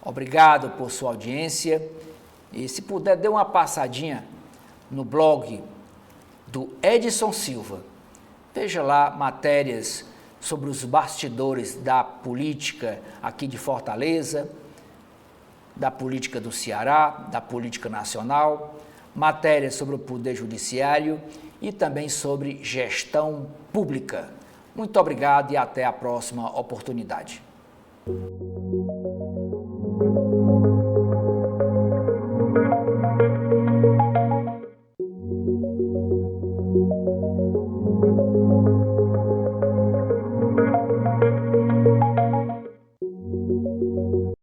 Obrigado por sua audiência e, se puder, dê uma passadinha no blog do Edson Silva. Veja lá matérias sobre os bastidores da política aqui de Fortaleza, da política do Ceará, da política nacional, matérias sobre o Poder Judiciário e também sobre gestão pública. Muito obrigado e até a próxima oportunidade.